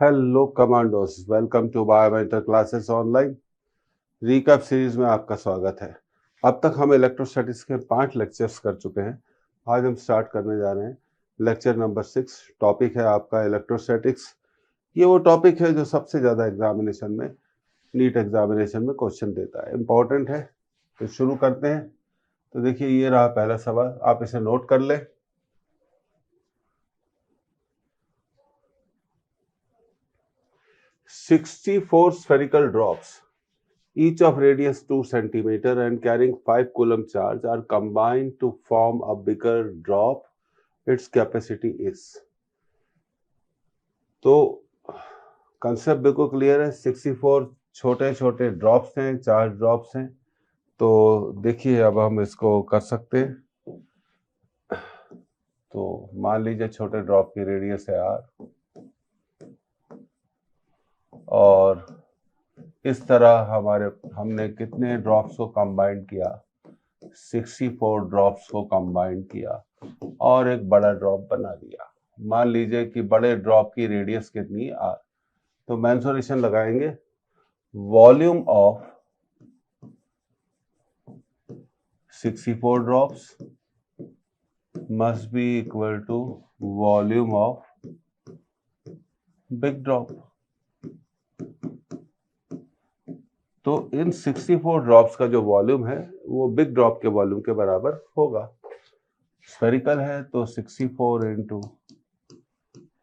Hello commandos, welcome to Biomentor classes online. Recap series में आपका स्वागत है। अब तक हम इलेक्ट्रोस्टैटिक्स के 5 लेक्चर्स कर चुके हैं। आज हम स्टार्ट करने जा रहे हैं लेक्चर नंबर 6। टॉपिक है आपका इलेक्ट्रोस्टैटिक्स। ये वो टॉपिक है जो सबसे ज़्यादा एग्जामिनेशन में, नीट एग्जामिनेशन में क्वेश्चन देता है, इम्पॉर्टेंट है। तो शुरू करते हैं। तो देखिए, ये रहा पहला सवाल, आप इसे नोट कर लें। 64 spherical drops, each of radius 2 centimeter and carrying 5 coulomb charge, are combined to form a bigger drop. Its capacity is। तो कंसेप्ट बिल्कुल क्लियर है। 64 छोटे छोटे ड्रॉप्स हैं, 4 ड्रॉप्स हैं। तो देखिए, अब हम इसको कर सकते हैं। तो मान लीजिए छोटे ड्रॉप की रेडियस है r, और इस तरह हमने कितने ड्रॉप्स को कंबाइन किया? 64 ड्रॉप्स को कंबाइन किया और एक बड़ा ड्रॉप बना दिया। मान लीजिए कि बड़े ड्रॉप की रेडियस कितनी r। तो मेंसुरेशन लगाएंगे। Volume of 64 drops must be equal to volume of big drop. तो इन 64 ड्रॉप्स का जो वॉल्यूम है वो बिग ड्रॉप के वॉल्यूम के बराबर होगा। स्फेरिकल है तो 64 into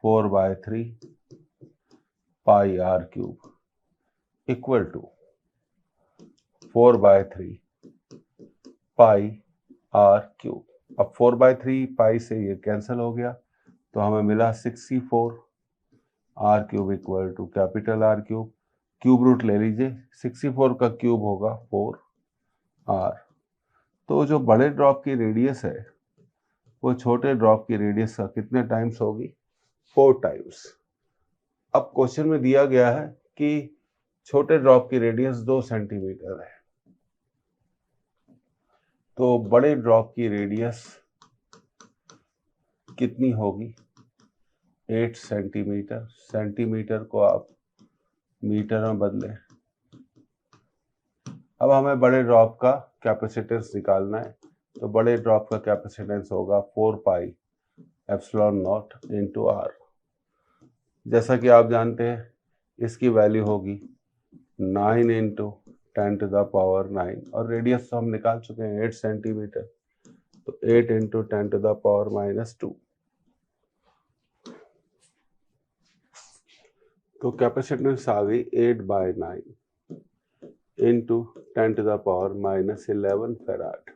4/3 pi r cube equal to 4/3 pi r cube. अब 4/3 पाई से ये कैंसिल हो गया, तो हमें मिला 64 r cube equal to capital R cube. Cube root ले लीजिए, 64 का क्यूब होगा 4 आर। तो जो बड़े ड्रॉप की रेडियस है वो छोटे ड्रॉप की रेडियस का कितने टाइम्स होगी? 4 टाइम्स। अब क्वेश्चन में दिया गया है कि छोटे ड्रॉप की रेडियस 2 सेंटीमीटर है, तो बड़े ड्रॉप की रेडियस कितनी होगी? 8 सेंटीमीटर। सेंटीमीटर को आप मीटर में बदलें। अब हमें बड़े ड्रॉप का कैपेसिटेंस निकालना है। तो बड़े ड्रॉप का कैपेसिटेंस होगा 4 pi epsilon naught into r. जैसा कि आप जानते हैं, इसकी वैल्यू होगी 9 इंटू 10⁻⁹ और रेडियस तो हम निकाल चुके हैं 8 सेंटीमीटर। तो 8 इंटू 10⁻⁻²। तो कैपेसिटेंस आ गई 8/9 इंटू 10⁻⁻11 फेराड।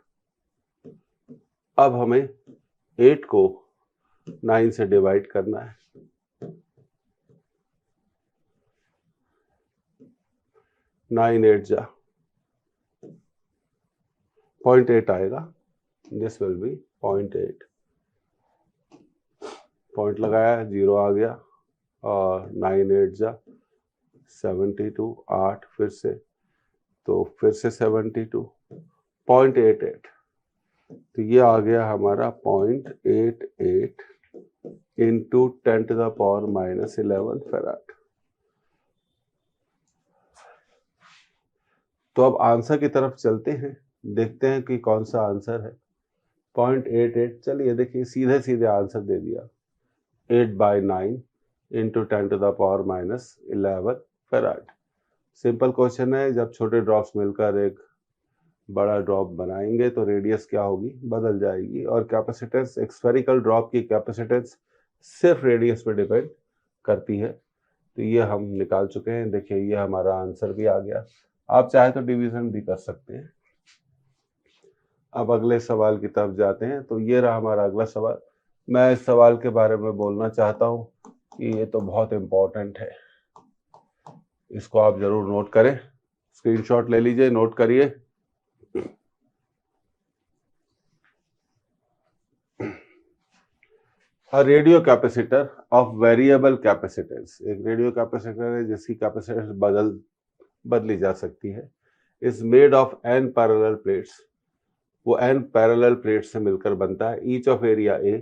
अब हमें 8 को 9 से डिवाइड करना है। 9 8 जा 0.8 आएगा। This will be 0.8। पॉइंट लगाया, 0 आ गया, और 9 8 जा 72, 8 फिर से, तो फिर से 72, 0.88। तो ये आ गया हमारा 0.88 इंटू 10⁻⁻11 फेराड। तो अब आंसर की तरफ चलते हैं, देखते हैं कि कौन सा आंसर है। 0.88, चलिए देखिए, सीधे सीधे आंसर दे दिया, 8/9 इंटू 10⁻⁻11 फेराड। सिंपल क्वेश्चन है। जब छोटे ड्रॉप्स मिलकर एक बड़ा ड्रॉप बनाएंगे तो रेडियस क्या होगी? बदल जाएगी। और कैपेसिटेंस, एक स्फेरिकल ड्रॉप की कैपेसिटेंस सिर्फ रेडियस पे डिपेंड करती है। तो ये हम निकाल चुके हैं। देखिए, ये हमारा आंसर भी आ गया। आप चाहे तो डिवीजन भी कर सकते हैं। अब अगले सवाल की तरफ जाते हैं। तो ये रहा हमारा अगला सवाल। मैं इस सवाल के बारे में बोलना चाहता हूँ कि ये तो बहुत इम्पोर्टेंट है, इसको आप जरूर नोट करें। स्क्रीनशॉट ले लीजिए, नोट करिए। Radio capacitor of variable capacitance, एक रेडियो कैपेसिटर है जिसकी कैपेसिटेंस बदली जा सकती है। Is made of n parallel plates, वो n पैरेलल प्लेट से मिलकर बनता है। Each of area a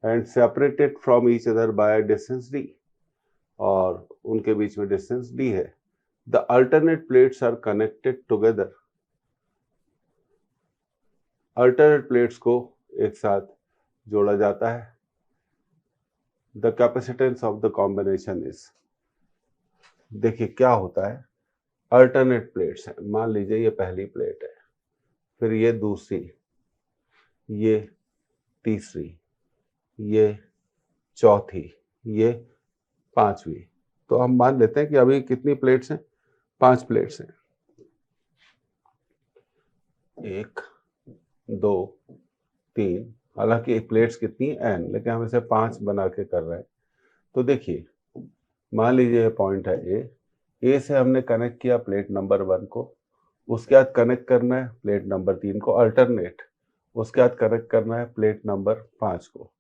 and separated from each other by distance d। और उनके बीच में डिस्टेंस d है। The alternate plates are connected together. Alternate plates को एक साथ जोड़ा जाता है। The capacitance of the combination is, देखिए क्या होता है, अल्टरनेट प्लेट्स है, मान लीजिए ये पहली प्लेट है, फिर ये दूसरी, ये तीसरी, ये चौथी, ये पांचवी। तो हम मान लेते हैं कि अभी कितनी प्लेट्स हैं, 5 प्लेट्स हैं। 1 2 3, हालांकि प्लेट्स कितनी n, लेकिन हम इसे 5 बना के कर रहे हैं। तो देखिए मान लीजिए ये पॉइंट है ए से हमने कनेक्ट किया प्लेट नंबर 1 को, उसके बाद कनेक्ट करना है प्लेट नंबर 3 को अल्टरनेट, उसके बाद कनेक्ट करना है प्लेट नंबर 5 को।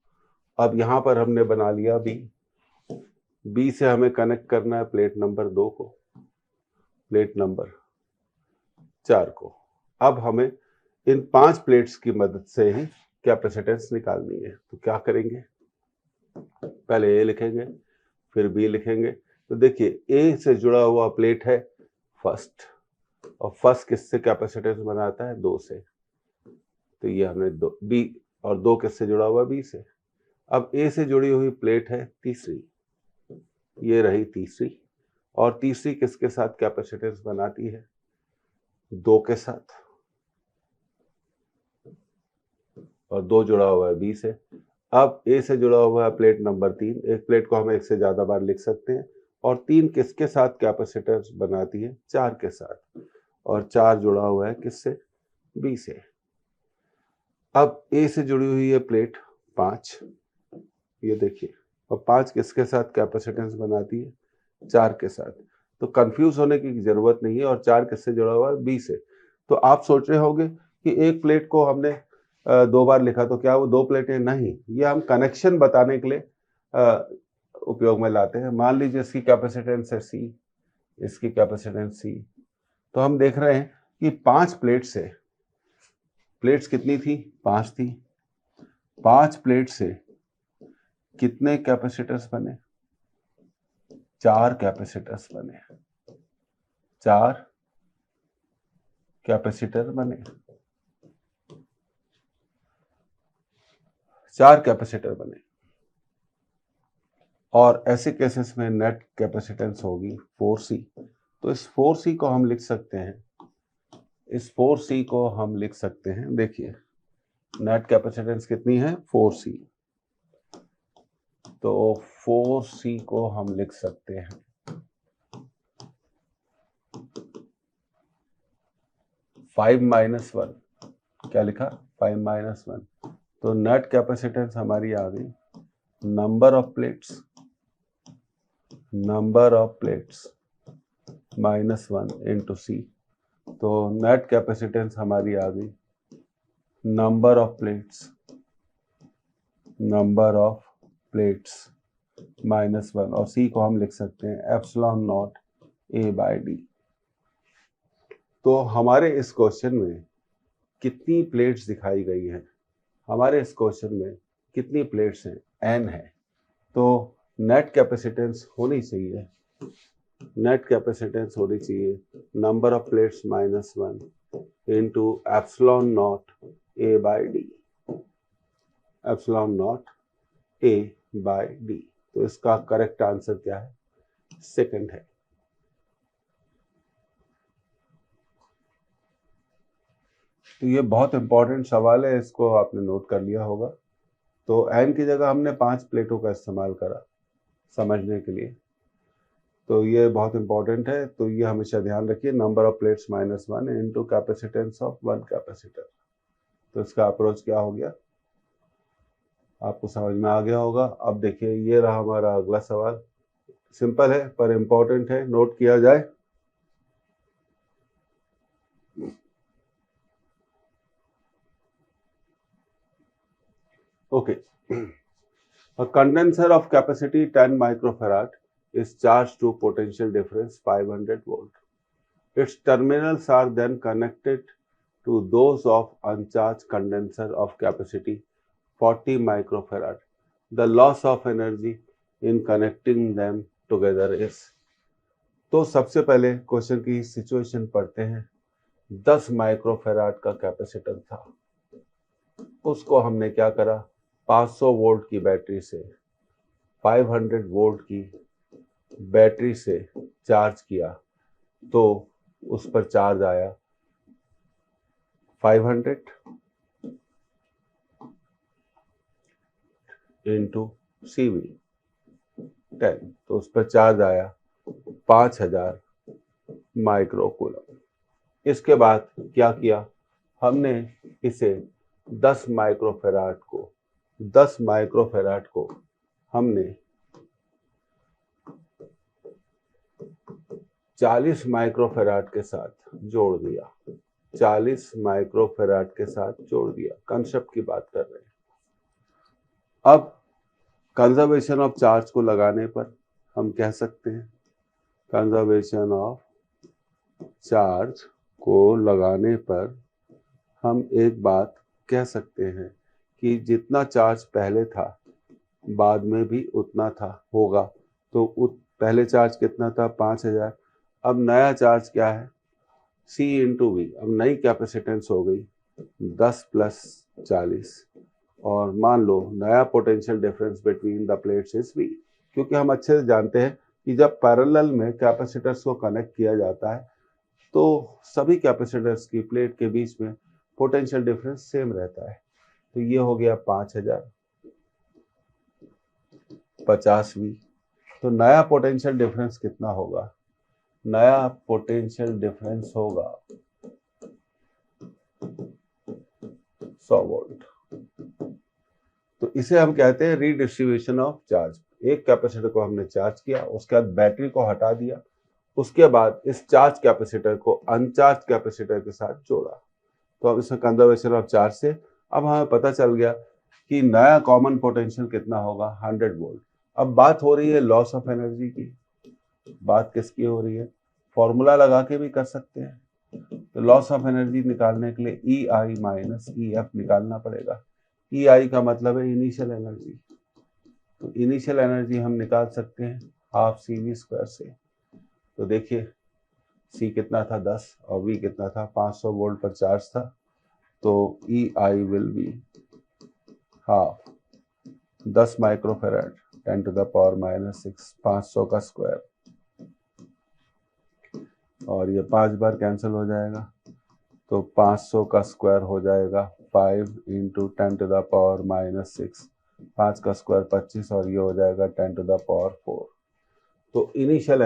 अब यहाँ पर हमने बना लिया बी से हमें कनेक्ट करना है प्लेट नंबर 2 को, प्लेट नंबर 4 को। अब हमें इन 5 प्लेट्स की मदद से ही कैपेसिटेंस निकालनी है। तो क्या करेंगे, पहले ए लिखेंगे, फिर बी लिखेंगे। तो देखिए ए से जुड़ा हुआ प्लेट है फर्स्ट, और फर्स्ट किससे कैपेसिटेंस बनाता है, 2 से। तो ये हमने बी, और 2 किससे जुड़ा हुआ, बी से। अब ए से जुड़ी हुई प्लेट है तीसरी, ये रही तीसरी, और तीसरी किसके साथ कैपेसिटेंस बनाती है, 2 के साथ, और 2 जुड़ा हुआ है बी से। अब ए से जुड़ा हुआ है प्लेट नंबर 3, एक प्लेट को हम एक से ज्यादा बार लिख सकते हैं, और 3 किसके साथ कैपेसिटेंस बनाती है, 4 के साथ, और 4 जुड़ा हुआ है किससे, बी से। अब ए से जुड़ी हुई है प्लेट 5, ये देखिए, और 5 किसके साथ कैपेसिटेंस बनाती है, 4 के साथ। तो कंफ्यूज होने की जरूरत नहीं है, और 4 किससे जुड़ा हुआ है, बी से। तो आप सोच रहे होंगे कि एक प्लेट को हमने 2 बार लिखा, तो क्या वो 2 प्लेटें, नहीं, ये हम कनेक्शन बताने के लिए उपयोग में लाते हैं। मान लीजिए इसकी कैपेसिटेंस है सी, इसकी कैपेसिटेंस सी, तो हम देख रहे हैं कि 5 प्लेट से, प्लेट्स कितनी थी, 5 थी, 5 प्लेट से कितने कैपेसिटर्स बने, 4 कैपेसिटर्स बने, 4 कैपेसिटर बने, 4 कैपेसिटर बने। और ऐसे केसेस में नेट कैपेसिटेंस होगी 4C। तो इस 4C को हम लिख सकते हैं, इस 4C को हम लिख सकते हैं, देखिए नेट कैपेसिटेंस कितनी है, 4C। तो 4C को हम लिख सकते हैं 5 - 1, क्या लिखा, 5 - 1। तो नेट कैपेसिटेंस हमारी आ गई, नंबर ऑफ प्लेट्स -1 इंटू सी। तो नेट कैपेसिटेंस हमारी आ गई नंबर ऑफ प्लेट्स -1, और सी को हम लिख सकते हैं एप्सिलॉन नॉट A/D। तो हमारे इस क्वेश्चन में कितनी प्लेट्स दिखाई गई हैं, हमारे इस क्वेश्चन में कितनी प्लेट्स हैं, n है। तो नेट कैपेसिटेंस होनी चाहिए, number of plates -1 into epsilon not A/D, epsilon not A/D। तो इसका करेक्ट आंसर क्या है, सेकंड है। तो ये बहुत इंपॉर्टेंट सवाल है, इसको आपने नोट कर लिया होगा। तो n की जगह हमने 5 प्लेटों का इस्तेमाल करा समझने के लिए, तो ये बहुत इंपॉर्टेंट है। तो ये हमेशा ध्यान रखिए, number of plates -1 into capacitance of 1 capacitor. तो इसका अप्रोच क्या हो गया, आपको समझ में आ गया होगा। अब देखिए ये रहा हमारा अगला सवाल, सिंपल है पर इंपॉर्टेंट है, नोट किया जाए। Okay. A condenser of capacity 10 microfarad is charged to potential difference 500 volt. Its terminals are then connected to those of uncharged condenser of capacity 40 microfarad. The loss of energy in connecting them together is. तो सबसे पहले question की situation पढ़ते हैं। 10 microfarad का capacitor था, उसको हमने क्या करा, 500 वोल्ट की बैटरी से 500 वोल्ट की बैटरी से चार्ज किया, तो उस पर चार्ज आया 500 इंटू CV 10, तो उस पर चार्ज आया 5000 माइक्रोकूलम। इसके बाद क्या किया, हमने इसे 10 माइक्रोफेराड को हमने 40 माइक्रोफेराड के साथ जोड़ दिया, 40 माइक्रोफेराड के साथ जोड़ दिया। कंसेप्ट की बात कर रहे हैं। अब कंजर्वेशन ऑफ चार्ज को लगाने पर हम कह सकते हैं, कंजर्वेशन ऑफ चार्ज को लगाने पर हम एक बात कह सकते हैं कि जितना चार्ज पहले था बाद में भी उतना था होगा। तो पहले चार्ज कितना था, 5000। अब नया चार्ज क्या है, C इंटू V। अब नई कैपेसिटेंस हो गई 10 प्लस 40, और मान लो नया potential difference between the plates is V। क्योंकि हम अच्छे से जानते हैं कि जब पैरेलल में कैपेसिटर्स को कनेक्ट किया जाता है तो सभी कैपेसिटर्स की प्लेट के बीच में पोटेंशियल डिफरेंस सेम रहता है। तो ये हो गया 5000 50V। तो नया पोटेंशियल डिफरेंस कितना होगा, नया पोटेंशियल डिफरेंस होगा 100 वोल्ट। तो इसे हम कहते हैं रीडिस्ट्रीब्यूशन ऑफ चार्ज। एक कैपेसिटर को हमने चार्ज किया, उसके बाद बैटरी को हटा दिया, उसके बाद इस चार्ज कैपेसिटर को अनचार्ज कैपेसिटर के साथ जोड़ा। तो अब इसमें कंजर्वेशन ऑफ चार्ज से अब हमें पता चल गया कि नया कॉमन पोटेंशियल कितना होगा, 100 वोल्ट। अब बात हो रही है लॉस ऑफ एनर्जी की। बात किसकी हो रही है, फॉर्मूला लगा के भी कर सकते हैं। तो लॉस ऑफ एनर्जी निकालने के लिए EI माइनस EF निकालना पड़ेगा। EI का मतलब है इनिशियल एनर्जी। तो इनिशियल एनर्जी हम निकाल सकते हैं हाफ CV² से। तो देखिए C कितना था 10 और V कितना था 500 वोल्ट पर चार्ज था। तो EI will be half 10 microfarad 10 to the power -6, 500 का स्क्वायर, और ये 5 बार कैंसिल हो जाएगा। तो 500 का स्क्वायर हो जाएगा 5 इंटू 10 टू द पावर -6, 5 का स्क्वायर 25, और ये हो जाएगा 10 टू द पावर 4। तो इनिशियल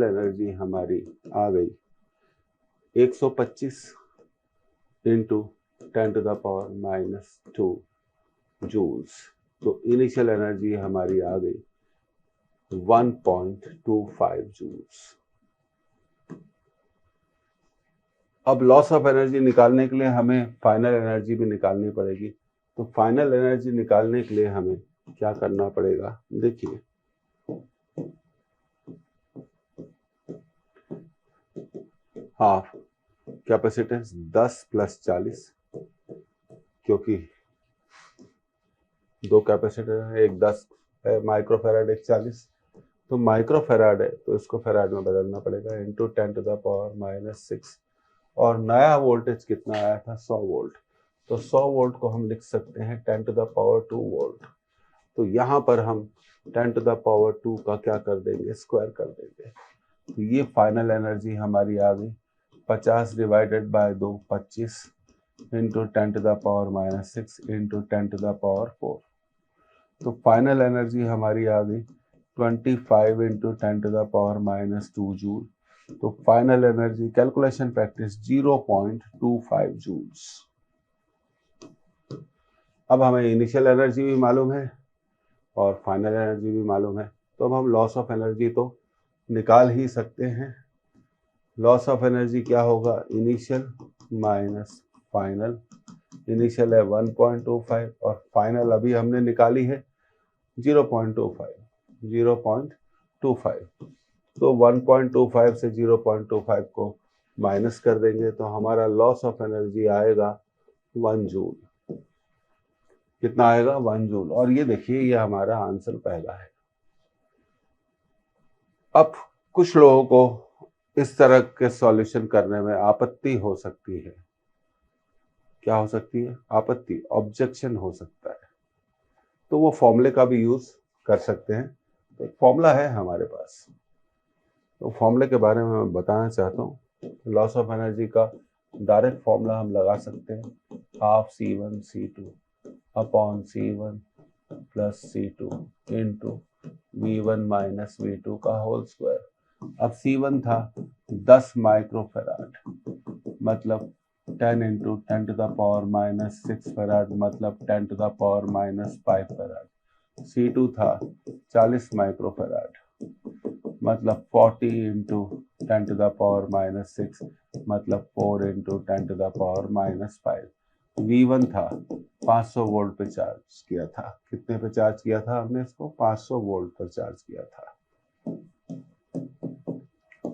एनर्जी हमारी आ गई 125 into 10 to the power -2 joules. तो इनिशियल एनर्जी हमारी आ गई 1.25 जूल्स। अब लॉस ऑफ एनर्जी निकालने के लिए हमें फाइनल एनर्जी भी निकालनी पड़ेगी। तो फाइनल एनर्जी निकालने के लिए हमें क्या करना पड़ेगा, देखिए हाफ कैपेसिटेंस 10 प्लस 40, क्योंकि दो कैपेसिटर है, एक 10 है माइक्रोफेराड, एक 40। तो माइक्रोफेराड है तो इसको फेराड में बदलना पड़ेगा, इंटू 10 टू द पावर -6। और नया वोल्टेज कितना आया था, 100 वोल्ट। तो 100 वोल्ट को हम लिख सकते हैं 10 टू द पावर 2 वोल्ट। तो यहाँ पर हम 10 टू द पावर 2 का क्या कर देंगे, स्क्वायर कर देंगे। तो ये फाइनल एनर्जी हमारी आ गई 50 divided by 2, 25 into 10 to the power -6 into 10 to the power 4। तो फाइनल एनर्जी हमारी आ गई 25 into 10 to the power -2 joule. तो final energy calculation practice 0.25 joules. अब हमें इनिशियल एनर्जी भी मालूम है और फाइनल एनर्जी भी मालूम है, तो अब हम लॉस ऑफ एनर्जी तो निकाल ही सकते हैं। लॉस ऑफ एनर्जी क्या होगा, इनिशियल माइनस फाइनल। इनिशियल है 1.25 और फाइनल अभी हमने निकाली है 0.25। तो 1.25 से 0.25 को माइनस कर देंगे तो हमारा लॉस ऑफ एनर्जी आएगा 1 जूल। कितना आएगा, 1 जूल। और ये देखिए ये हमारा आंसर पहला है। अब कुछ लोगों को इस तरह के सॉल्यूशन करने में आपत्ति हो सकती है। क्या हो सकती है? आपत्ति, ऑब्जेक्शन हो सकता है। तो वो फॉर्मूले का भी यूज कर सकते हैं। तो एक फॉर्मूला है हमारे पास, तो फॉर्मूले के बारे में मैं बताना चाहता हूँ। लॉस ऑफ एनर्जी का डायरेक्ट फॉर्मूला हम लगा सकते हैं, half C1 C2 upon C1 plus C2 into V1 minus V2 का होल स्क्वायर। अब C1 था 10 माइक्रोफेराड, मतलब 10 into 10 to the power minus 6 farad, मतलब 10 to the power minus 5 farad. C2 था 40 माइक्रोफेराड, मतलब 40 into 10 to the power minus 6, मतलब 4 into 10 to the power minus 5। V1 था 500 volt पे चार्ज किया था। कितने पे चार्ज किया था हमने इसको? 500 वोल्ट पर चार्ज किया था।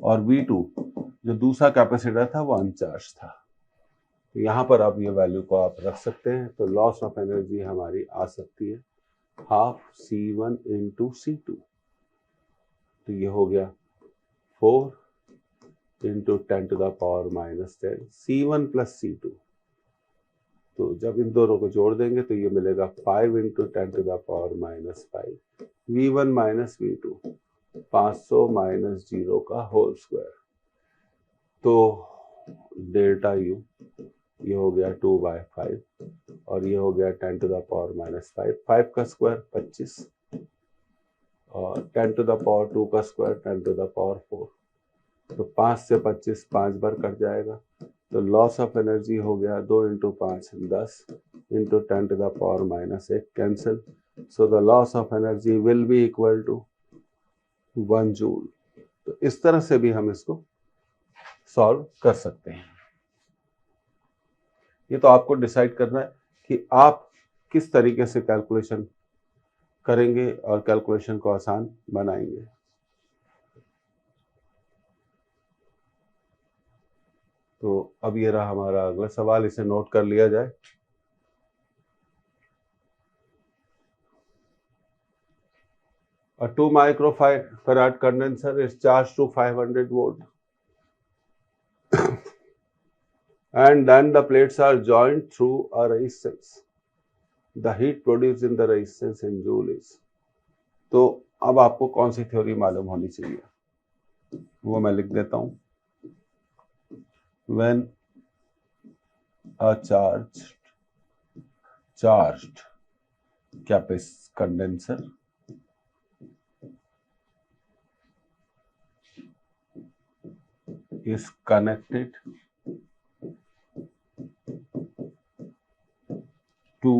और V2 जो दूसरा कैपेसिटर था वो अनचार्ज था। तो यहाँ पर अब ये वैल्यू को आप रख सकते हैं। तो लॉस ऑफ एनर्जी हमारी आ सकती है हाफ C1 इंटू C2। तो ये हो गया 4 into 10 to the power minus 10 C1 plus C2। तो जब इन दोनों को जोड़ देंगे तो ये मिलेगा 5 into 10 to the power minus 5 V1 minus V2, 500 minus 0 का होल स्क्वायर। तो डेल्टा U ये हो गया 2/5 और ये हो गया 10 टू द पावर माइनस 5। 5 का स्क्वायर 25 और 10 टू द पावर 2 का स्क्वायर 10 टू द पावर 4। तो 5 से 25 5 बार कट जाएगा। तो लॉस ऑफ एनर्जी हो गया 2 into 5 10 into 10 to the power minus 1 cancel. So the loss of energy will be equal to 1 joule. तो इस तरह से भी हम इसको सॉल्व कर सकते हैं। ये तो आपको डिसाइड करना है कि आप किस तरीके से कैलकुलेशन करेंगे और कैलकुलेशन को आसान बनाएंगे। तो अब ये रहा हमारा अगला सवाल, इसे नोट कर लिया जाए। A 2 microfarad condenser is charged to 500 volt and then the plates are joined through a resistance. The heat produced in the resistance in joule is. तो अब आपको कौन सी थ्योरी मालूम होनी चाहिए, वो मैं लिख देता हूं। When a charged condenser is connected to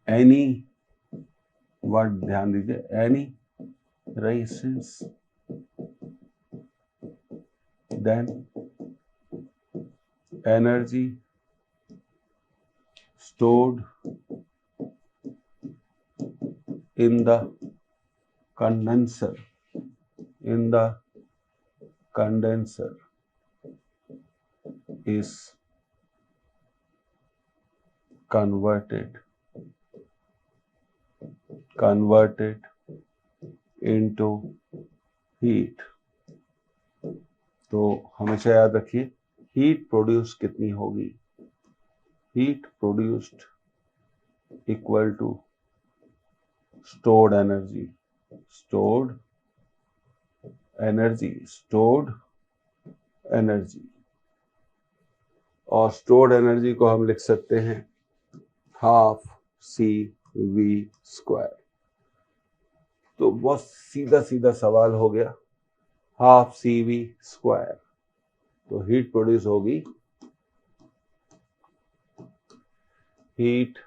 any, word ध्यान दीजिए, any resistance, then energy stored in the condenser is converted into heat। तो हमेशा याद रखिए हीट प्रोड्यूस कितनी होगी, heat produced equal to stored energy। और stored energy को हम लिख सकते हैं हाफ CV स्क्वायर। तो बहुत सीधा सीधा सवाल हो गया, हाफ CV स्क्वायर। तो हीट प्रोड्यूस होगी, heat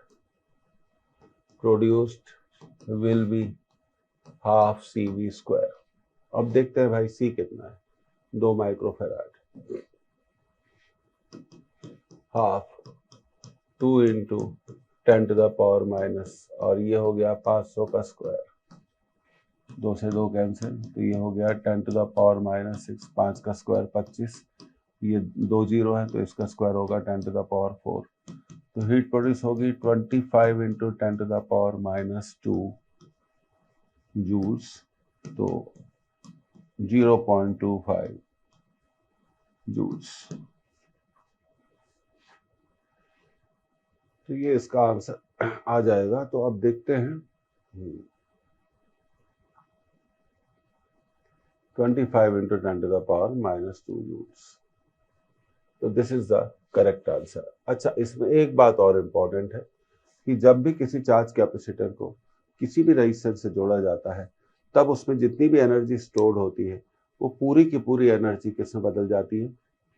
produced will be half CV square. अब देखते हैं भाई C कितना है, 2 microfarad, half 2 into 10 to the power minus, और ये हो गया 500 का स्क्वायर, 2 से 2 कैंसिल, तो ये हो गया 10 टू द पावर माइनस 6, 5 का स्क्वायर 25, ये 2 जीरो है तो इसका स्क्वायर होगा 10 टू द पावर 4। तो हीट प्रोड्यूस होगी 25 into 10 to the power minus 2 joules तो 0.25 जूल्स। तो ये इसका आंसर आ जाएगा। तो अब देखते हैं 25 into 10 to the power minus 2 joules। तो this is the correct answer. अच्छा, इसमें एक बात और इम्पोर्टेंट है कि जब भी किसी चार्ज कैपेसिटर को किसी भी रेजिस्टेंस से जोड़ा जाता है, तब उसमें जितनी भी एनर्जी स्टोर्ड होती है वो पूरी की पूरी एनर्जी किस में बदल जाती है?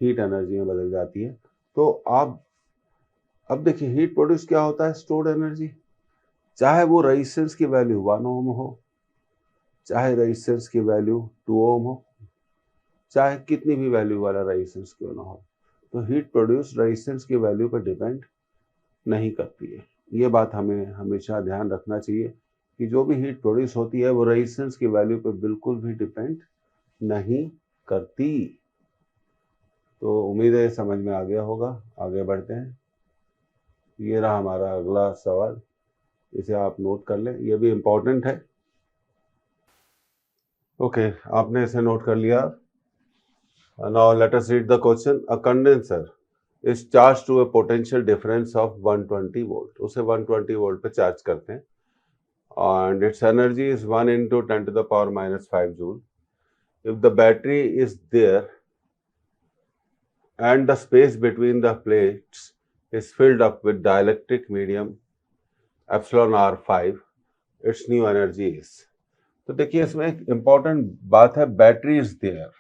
हीट एनर्जी में बदल जाती है। तो आप अब देखिए, हीट प्रोड्यूस क्या होता है? Stored energy. चाहे वो रेजिस्टेंस की वैल्यू 1 ओम हो, चाहे रेजिस्टेंस की वैल्यू 2 ओम हो, चाहे कितनी भी वैल्यू वाला रेजिस्टेंस क्यों ना हो, तो हीट प्रोड्यूस रेजिस्टेंस की वैल्यू पर डिपेंड नहीं करती है। ये बात हमें हमेशा ध्यान रखना चाहिए कि जो भी हीट प्रोड्यूस होती है वो रेजिस्टेंस की वैल्यू पर बिल्कुल भी डिपेंड नहीं करती। तो उम्मीद है समझ में आ गया होगा। आगे बढ़ते हैं। ये रहा हमारा अगला सवाल, इसे आप नोट कर लें, ये भी इम्पोर्टेंट है। ओके, आपने इसे नोट कर लिया। Now let us read the question. A condenser is charged to a potential difference of 120 volt। उसे 120 वोल्ट पे चार्ज करते हैं and its energy is 1 into 10 to the power minus 5 joule। If the battery is there and the space between the plates is filled up with dielectric medium epsilon r5, its new energy is। तो देखिए, इसमें एक important बात है, battery is there,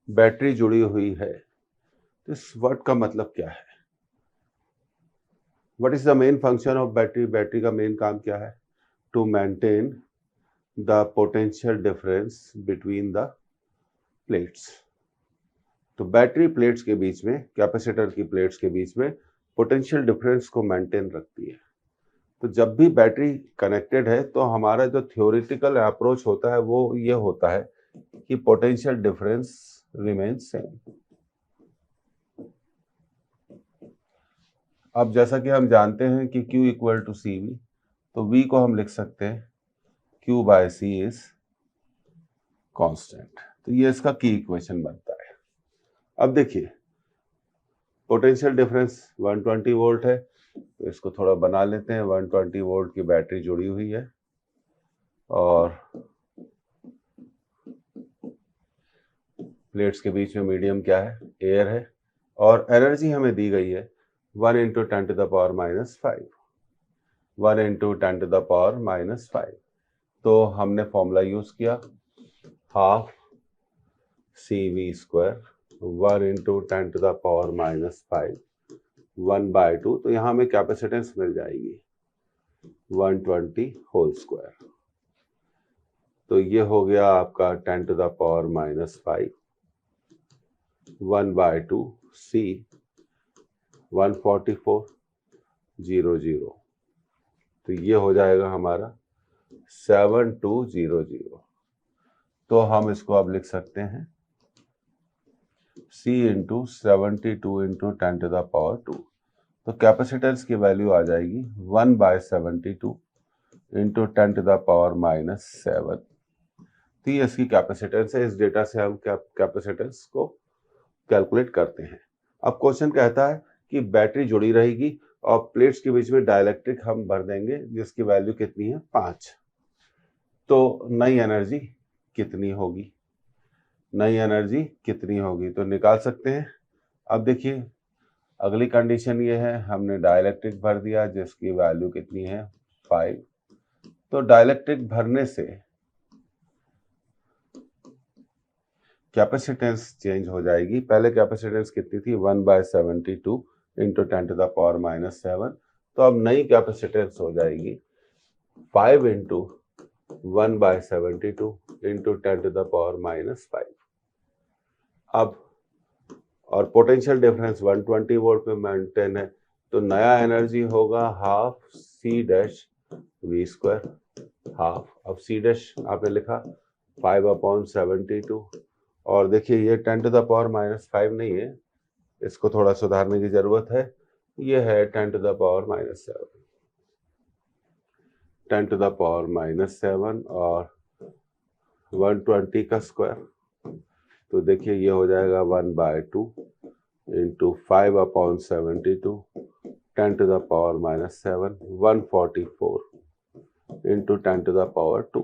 battery जुड़ी हुई है। तो इस वर्ड का मतलब क्या है? What is the main function of battery? Battery का मेन काम क्या है? To maintain the potential difference between the plates. तो बैटरी प्लेट्स के बीच में, कैपेसिटर की प्लेट्स के बीच में पोटेंशियल डिफरेंस को मेंटेन रखती है। तो जब भी बैटरी कनेक्टेड है तो हमारा जो थ्योरेटिकल अप्रोच होता है वो ये होता है कि पोटेंशियल डिफरेंस रिमेन्स सेम। अब जैसा कि हम जानते हैं कि Q equal to C V, तो V को हम लिख सकते हैं Q by C is constant. तो ये इसका की इक्वेशन बनता है। अब देखिए, पोटेंशियल डिफरेंस 120 वोल्ट है, तो इसको थोड़ा बना लेते हैं। 120 वोल्ट की बैटरी जुड़ी हुई है और प्लेट्स के बीच में मीडियम क्या है? एयर है। और एनर्जी हमें दी गई है 1 into 10 to the power minus 5, 1 into 10 to the power minus 5। तो हमने फॉर्मूला यूज किया, half C V square 1 into 10 to the power minus 5 1/2। तो यहाँ हमें कैपेसिटेंस मिल जाएगी 120 होल स्क्वायर। तो ये हो गया आपका 10 टू द पावर माइनस 5 1/2 सी 14400। तो ये हो जाएगा हमारा 7200। तो हम इसको अब लिख सकते हैं C into 72 into 10 to the power 2। तो कैपेसिटेंस की वैल्यू आ जाएगी 1/72 into 10 to the power minus 7। तो ये इसकी कैपेसिटेंस है। इस डेटा से हम कैपेसिटेंस को कैलकुलेट करते हैं। अब क्वेश्चन कहता है कि बैटरी जुड़ी रहेगी और प्लेट्स के बीच में डाइलेक्ट्रिक हम भर देंगे जिसकी वैल्यू कितनी है? 5। तो नई एनर्जी कितनी होगी? नई एनर्जी कितनी होगी तो निकाल सकते हैं। अब देखिए, अगली कंडीशन ये है, हमने डाइलेक्ट्रिक भर दिया जिसकी वैल्यू कितनी है? 5। तो डाइलेक्ट्रिक भरने से कैपेसिटेंस चेंज हो जाएगी। पहले कैपेसिटेंस कितनी थी? 1/72 into 10 to the power minus 7। तो अब नई कैपेसिटेंस हो जाएगी 5 into 1/72 into 10 to the power minus 5। अब और पोटेंशियल डिफरेंस 120 वोल्ट में मेंटेन है, तो नया एनर्जी होगा half C dash V square. Half, अब सी डैश आपने लिखा 5/72। और देखिए, ये 10 टू द पावर माइनस 5 नहीं है, इसको थोड़ा सुधारने की जरूरत है। ये है 10 to the power minus 7, 10 to the power minus 7 और 120 का स्क्वायर, तो देखिए ये हो जाएगा 1/2 into 5/72 10 to the power minus 7 144 into 10 to the power 2।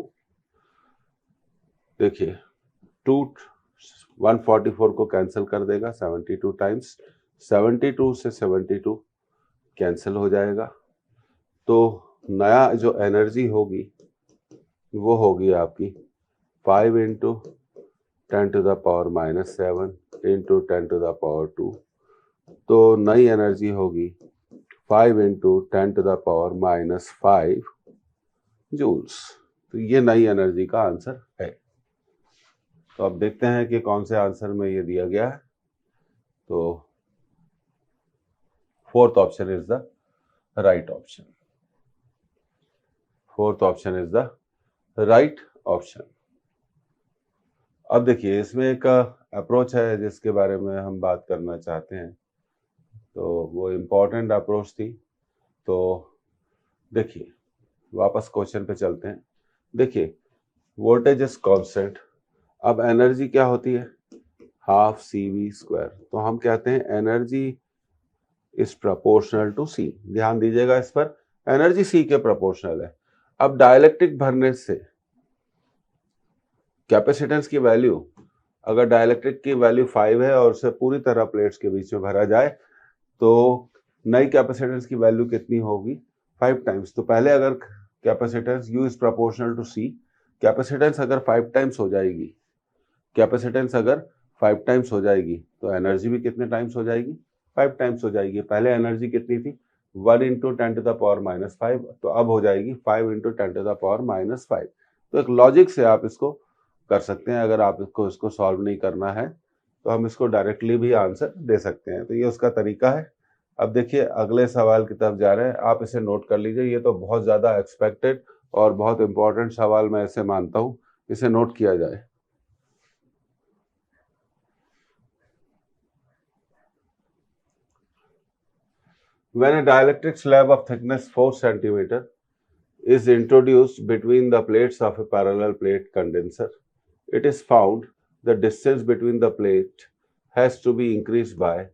देखिए 144 को कैंसिल कर देगा 72 टाइम्स, 72 से 72 कैंसिल हो जाएगा, तो नया जो एनर्जी होगी वो होगी आपकी 5 into 10 to the power minus 7 into 10 to the power 2, तो नई एनर्जी होगी 5 into 10 to the power minus 5 joules. तो ये नई एनर्जी का आंसर है। तो अब देखते हैं कि कौन से आंसर में ये दिया गया है। तो fourth option is the right option. Fourth option is the right option. अब देखिए इसमें एक अप्रोच है जिसके बारे में हम बात करना चाहते हैं, तो वो इम्पोर्टेंट अप्रोच थी। तो देखिए वापस क्वेश्चन पे चलते हैं। देखिए वोल्टेज इज कांस्टेंट, अब एनर्जी क्या होती है, हाफ CV², तो हम कहते हैं energy is proportional to C। ध्यान दीजिएगा इस पर, एनर्जी C के प्रोपोर्शनल है। अब डाइलेक्ट्रिक भरने से कैपेसिटेंस की वैल्यू, अगर डाइलेक्ट्रिक की वैल्यू 5 है और उसे पूरी तरह प्लेट्स के बीच में भरा जाए तो नई कैपेसिटेंस की वैल्यू कितनी होगी, 5 टाइम्स। तो पहले अगर capacitance U is proportional to C, capacitance अगर 5 टाइम्स हो जाएगी, कैपेसिटेंस अगर 5 टाइम्स हो जाएगी तो एनर्जी भी कितने टाइम्स हो जाएगी, 5 टाइम्स हो जाएगी। पहले एनर्जी कितनी थी, 1 into 10 to the power minus 5, तो अब हो जाएगी 5 into 10 to the power minus 5। तो एक लॉजिक से आप इसको कर सकते हैं। अगर आप इसको सॉल्व नहीं करना है तो हम इसको डायरेक्टली भी आंसर दे सकते हैं। तो ये उसका तरीका है। अब देखिए अगले सवाल की तरफ जा रहे हैं, आप इसे नोट कर लीजिए। ये तो बहुत ज़्यादा एक्सपेक्टेड और बहुत इंपॉर्टेंट सवाल मैं इसे मानता हूँ, इसे नोट किया जाए। When a dielectric slab of thickness 4 cm is introduced between the plates of a parallel plate condenser, it is found the distance between the plate has to be increased by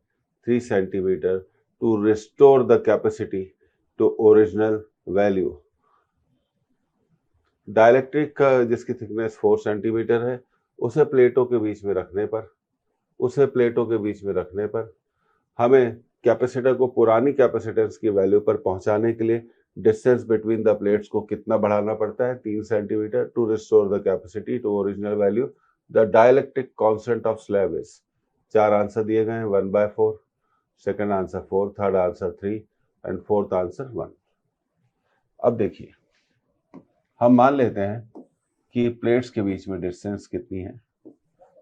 3 cm to restore the capacity to original value. Dielectric का जिसकी thickness 4 centimetre है, उसे प्लेटों के बीच में रखने पर हमें कैपेसिटर को पुरानी कैपेसिटेंस की वैल्यू पर पहुंचाने के लिए डिस्टेंस बिटवीन द प्लेट्स को कितना बढ़ाना पड़ता है, 3 centimetre, to restore the capacity to original value. The dielectric constant of slab is, 4 answer दिए गए हैं, 1/4, second answer 4, third answer 3 and fourth answer 1। अब देखिए हम मान लेते हैं कि प्लेट्स के बीच में डिस्टेंस कितनी है,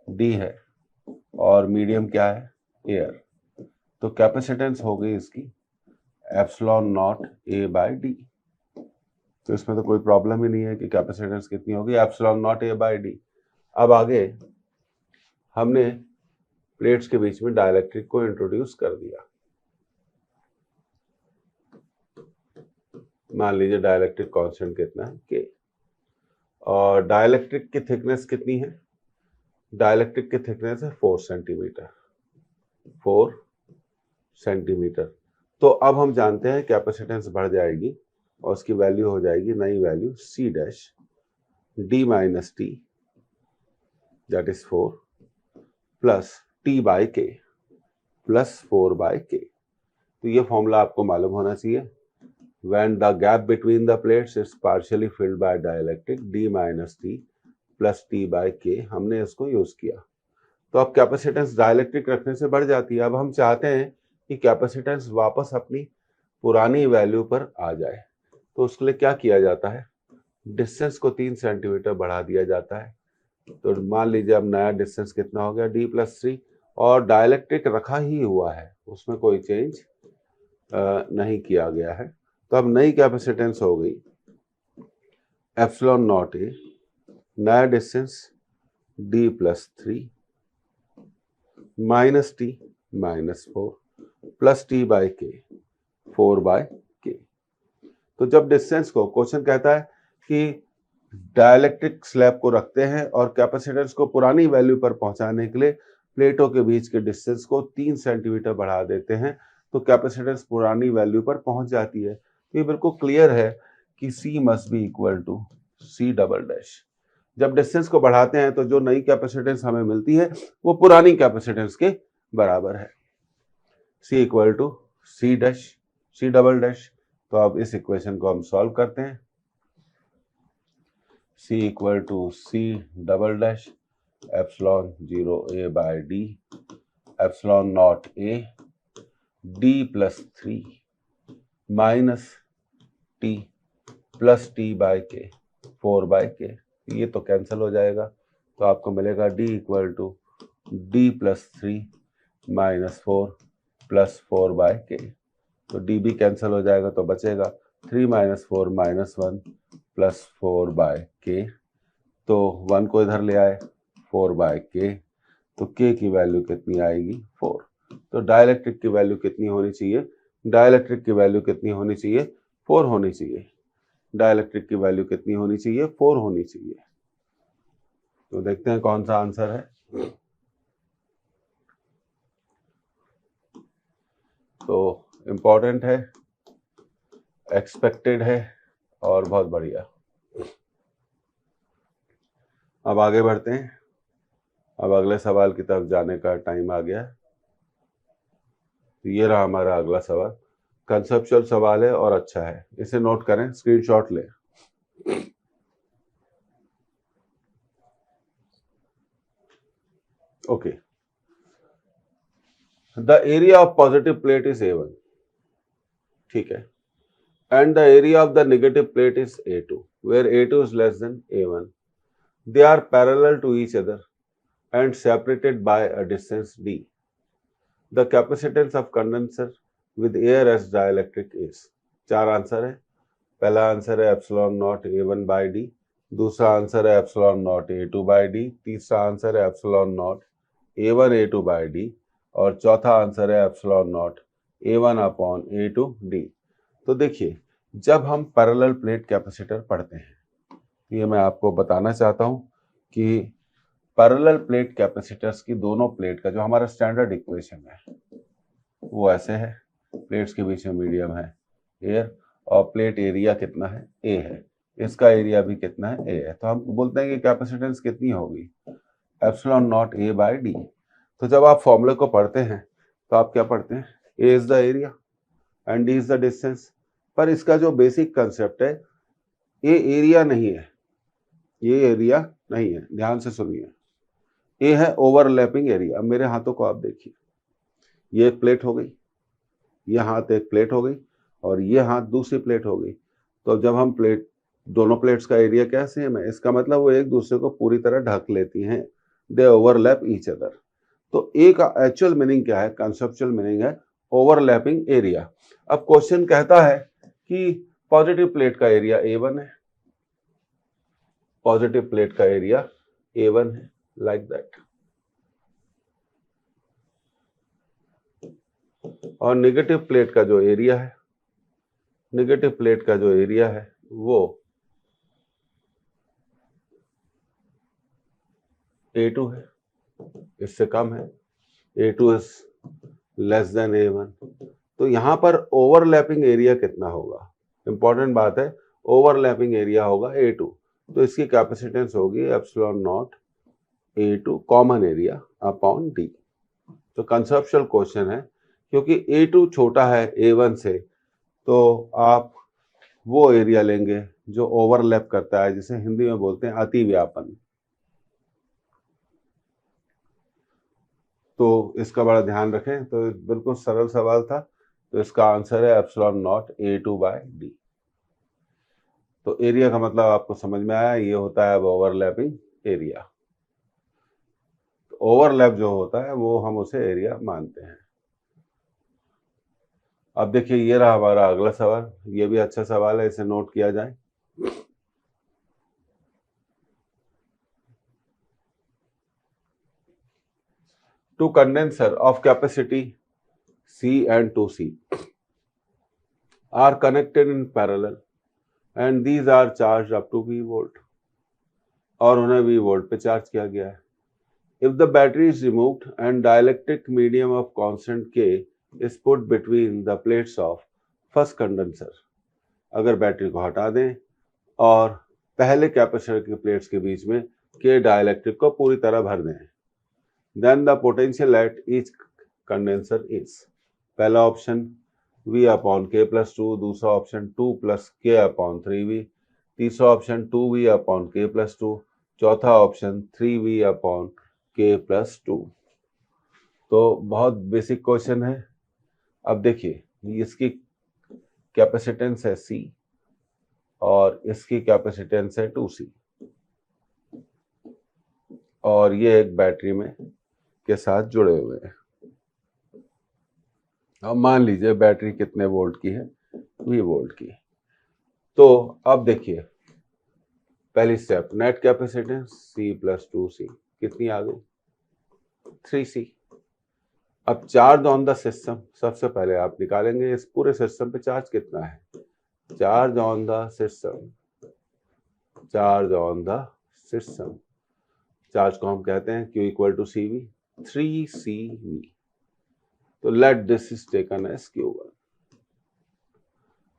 D है, और मीडियम क्या है, एयर। तो कैपेसिटेंस हो गई इसकी एप्सिलॉन नॉट A/D। तो इसमें तो कोई प्रॉब्लम ही नहीं है कि कैपेसिटेंस कितनी होगी, एप्सिलॉन नॉट A/D। अब आगे हमने प्लेट्स के बीच में डाइलेक्ट्रिक को इंट्रोड्यूस कर दिया। मान लीजिए डाइलेक्ट्रिक कांस्टेंट कितना है, K, और डाइलेक्ट्रिक की थिकनेस कितनी है, डाइलेक्ट्रिक की थिकनेस है 4 सेंटीमीटर, 4 सेंटीमीटर। तो अब हम जानते हैं कैपेसिटेंस बढ़ जाएगी और उसकी वैल्यू हो जाएगी, नई value C dash D minus T that is 4 plus T by K plus 4/K। तो ये फॉर्मूला आपको मालूम होना चाहिए। When the gap between the plates is partially filled by dielectric, D minus T plus T by K, हमने इसको use किया। तो अब कैपेसिटेंस डाइलेक्ट्रिक रखने से बढ़ जाती है। अब हम चाहते हैं कि कैपेसिटेंस वापस अपनी पुरानी वैल्यू पर आ जाए, तो उसके लिए क्या किया जाता है, डिस्टेंस को 3 सेंटीमीटर बढ़ा दिया जाता है। तो मान लीजिए अब नया डिस्टेंस कितना हो गया, D+3, और डाइलेक्ट्रिक रखा ही हुआ है, उसमें कोई चेंज नहीं किया गया है। तो अब नई कैपेसिटेंस हो गई एप्सिलॉन नॉट A, नया distance D+3 minus T minus 4 plus T by K 4/K। तो जब डिस्टेंस को, क्वेश्चन कहता है कि डाइलेक्ट्रिक स्लैब को रखते हैं और कैपेसिटेंस को पुरानी वैल्यू पर पहुंचाने के लिए प्लेटों के बीच के डिस्टेंस को 3 सेंटीमीटर बढ़ा देते हैं, तो कैपेसिटेंस पुरानी वैल्यू पर पहुंच जाती है। तो ये बिल्कुल क्लियर है कि C must be equal to C double dash. जब डिस्टेंस को बढ़ाते हैं तो जो नई कैपेसिटेंस हमें मिलती है वो पुरानी कैपेसिटेंस के बराबर है। C equal to C dash C double dash. तो अब इस इक्वेशन को हम सॉल्व करते हैं। C equal to C double dash epsilon 0A by D epsilon naught A D plus 3 minus T plus T by K 4 by K। ये तो cancel हो जाएगा, तो आपको मिलेगा D equal to D plus 3 minus 4 plus 4 by K। तो D भी cancel हो जाएगा, तो बचेगा 3 minus 4 minus 1 plus 4 by K। तो 1 को इधर ले आए, 4 बाय K। तो K की वैल्यू कितनी आएगी? 4। तो डाइलेक्ट्रिक की वैल्यू कितनी होनी चाहिए? डाइलेक्ट्रिक की वैल्यू कितनी होनी चाहिए? 4 होनी चाहिए। डाइलेक्ट्रिक की वैल्यू कितनी होनी चाहिए? 4 होनी चाहिए। तो देखते हैं कौन सा आंसर है। तो इंपॉर्टेंट है, एक्सपेक्टेड है और बहुत बढ़िया। अब आगे बढ़ते हैं। अब अगले सवाल की तरफ जाने का टाइम आ गया है। तो ये रहा हमारा अगला सवाल। कंसेप्चुअल सवाल है और अच्छा है, इसे नोट करें, स्क्रीनशॉट लें। Okay, the area of positive plate is A1, ठीक है, and the area of the negative plate is A2, where A2 is less than A1. They are parallel to each other and separated by a distance D. The capacitance of condenser with air as dielectric is. 4 answer है। पहला answer है epsilon not A1 by D, दूसरा answer है epsilon naught A2 by D, तीसरा answer है epsilon not A1 A2 by D और चौथा answer है epsilon not A1 upon A2 D. तो देखिए, जब हम पैरेलल प्लेट कैपेसिटर पढ़ते हैं, ये मैं आपको बताना चाहता हूं कि पैरेलल प्लेट कैपेसिटर्स की दोनों प्लेट का जो हमारा स्टैंडर्ड इक्वेशन है वो ऐसे है। प्लेट्स के बीच में मीडियम है एयर और प्लेट एरिया कितना है? ए है। इसका एरिया भी कितना है? ए है। तो हम बोलते हैं कि कैपेसिटेंस कितनी होगी? Epsilon naught A by D. तो जब आप फॉर्मूले को पढ़ते हैं तो आप क्या पढ़ते हैं? A is the area and D is the distance. पर इसका जो बेसिक कंसेप्ट है, ए एरिया नहीं है, ये एरिया नहीं है, ध्यान से सुनिए। ए है ओवरलैपिंग एरिया। अब मेरे हाथों को आप देखिए, ये एक प्लेट हो गई, ये हाथ एक प्लेट हो गई और ये हाथ दूसरी प्लेट हो गई। तो जब हम प्लेट, दोनों प्लेट्स का एरिया क्या सेम है, इसका मतलब वो एक दूसरे को पूरी तरह ढक लेती हैं। दे ओवरलैप ईच अदर। तो ए का एक्चुअल मीनिंग क्या है? कंसेप्चुअल मीनिंग है ओवरलैपिंग एरिया। अब क्वेश्चन कहता है कि पॉजिटिव प्लेट का एरिया A1 है, पॉजिटिव प्लेट का एरिया A1 है, लाइक दैट। और नेगेटिव प्लेट का जो एरिया है, नेगेटिव प्लेट का जो एरिया है वो A2 है, इससे कम है। A2 is less than A1। तो यहां पर ओवरलैपिंग एरिया कितना होगा? इंपॉर्टेंट बात है, ओवरलैपिंग एरिया होगा A2। तो इसकी कैपेसिटेंस होगी epsilon naught A2 common area upon D। तो कंसेप्चुअल क्वेश्चन है, क्योंकि A2 छोटा है A1 से, तो आप वो एरिया लेंगे जो ओवरलैप करता है, जिसे हिंदी में बोलते हैं अति व्यापन। तो इसका बड़ा ध्यान रखें। तो बिल्कुल सरल सवाल था। तो इसका आंसर है epsilon naught A2 by D. तो एरिया का मतलब आपको समझ में आया, ये होता है अब ओवरलैपिंग एरिया। तो ओवरलैप जो होता है वो हम उसे एरिया मानते हैं। अब देखिए, ये रहा हमारा अगला सवाल। ये भी अच्छा सवाल है, इसे नोट किया जाए। Two condenser of capacity C and 2C are connected in parallel and these are charged up to V volt. और उन्हें V वोल्ट पे चार्ज किया गया है। If the battery is removed and dielectric medium of constant K is put between the plates of first condenser, अगर battery को हटा दें और पहले कैपेसिटर की प्लेट्स के बीच में K डाइलेक्ट्रिक को पूरी तरह भर दें, then the potential at each condenser is, पहला option V upon K plus 2, दूसरा option 2 plus K upon 3V, तीसरा option 2V upon K plus 2, चौथा option 3V upon K plus 2। तो बहुत बेसिक क्वेश्चन है। अब देखिए इसकी कैपेसिटेंस है C और इसकी कैपेसिटेंस है 2C और ये एक बैटरी में के साथ जुड़े हुए हैं। अब मान लीजिए बैटरी कितने वोल्ट की है, V वोल्ट की। तो अब देखिए पहली step, net capacitance C plus 2C कितनी आ गई, 3C। अब चार्ज ऑन द सिस्टम, सबसे पहले आप निकालेंगे इस पूरे सिस्टम पे चार्ज कितना है, charge on the system, charge on the system, charge को हम कहते हैं Q equal to CV, 3CV। तो let this is taken as Q1।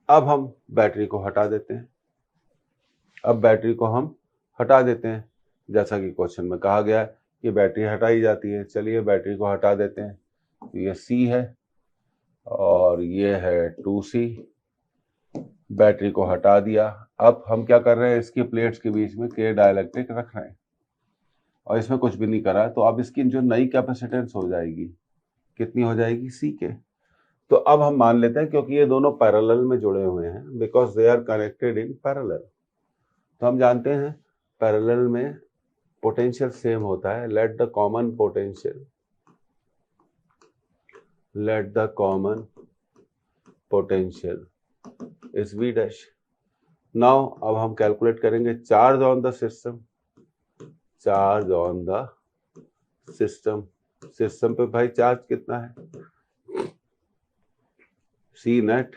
अब हम बैटरी को हटा देते हैं, अब बैटरी को हम हटा देते हैं, जैसा कि क्वेश्चन में कहा गया है कि बैटरी हटाई जाती है। चलिए बैटरी को हटा देते हैं। तो ये C है और ये है 2C, बैटरी को हटा दिया। अब हम क्या कर रहे हैं, इसकी प्लेट्स के बीच में K डाइलेक्ट्रिक रख रहे हैं और इसमें कुछ भी नहीं करा है। तो अब इसकी जो नई कैपेसिटेंस हो जाएगी, कितनी हो जाएगी, C के। तो अब हम मान लेते हैं क्योंकि ये दोनों पैरेलल में जुड़े हुए हैं, because they are connected in parallel. तो हम जानते हैं पैरेलल में पोटेंशियल सेम होता है। Let the common potential, let the common potential is V dash. Now अब हम कैलकुलेट करेंगे charge on the system, charge on the system, system पे भाई चार्ज कितना है, C net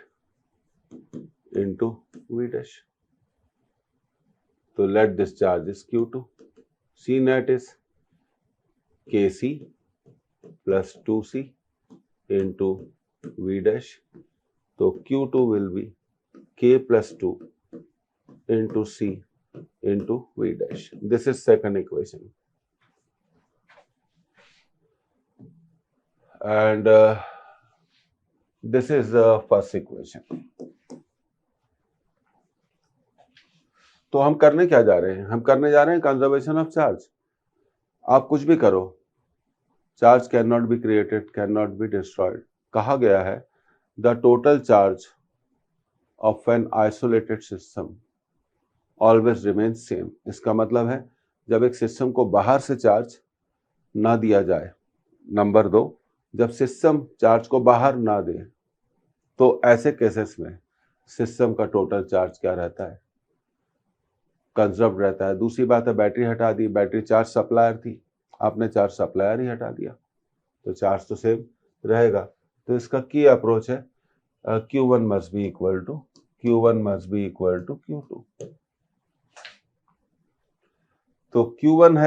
into V dash. तो let this charge is Q2, C net is KC plus 2C into V dash. तो Q2 will be K plus 2 into C into V dash. This is second equation. And this is the first equation. तो हम करने क्या जा रहे हैं, हम करने जा रहे हैं कंजर्वेशन ऑफ चार्ज। आप कुछ भी करो, charge can not be created, can not be destroyed. कहा गया है the total charge of an isolated system always remain same. इसका मतलब है जब एक सिस्टम को बाहर से चार्ज ना दिया जाए, नंबर 2, जब सिस्टम चार्ज को बाहर ना दे, तो ऐसे केसेस में सिस्टम का टोटल चार्ज क्या रहता है, कंजर्व रहता है। दूसरी बात है बैटरी हटा दी, बैटरी चार्ज सप्लायर थी, आपने चार्ज सप्लायर ही हटा दिया, तो चार्ज तो सेम रहेगा। तो इसका की अप्रोच है Q1 must be equal to Q1 must be equal to Q2। तो Q1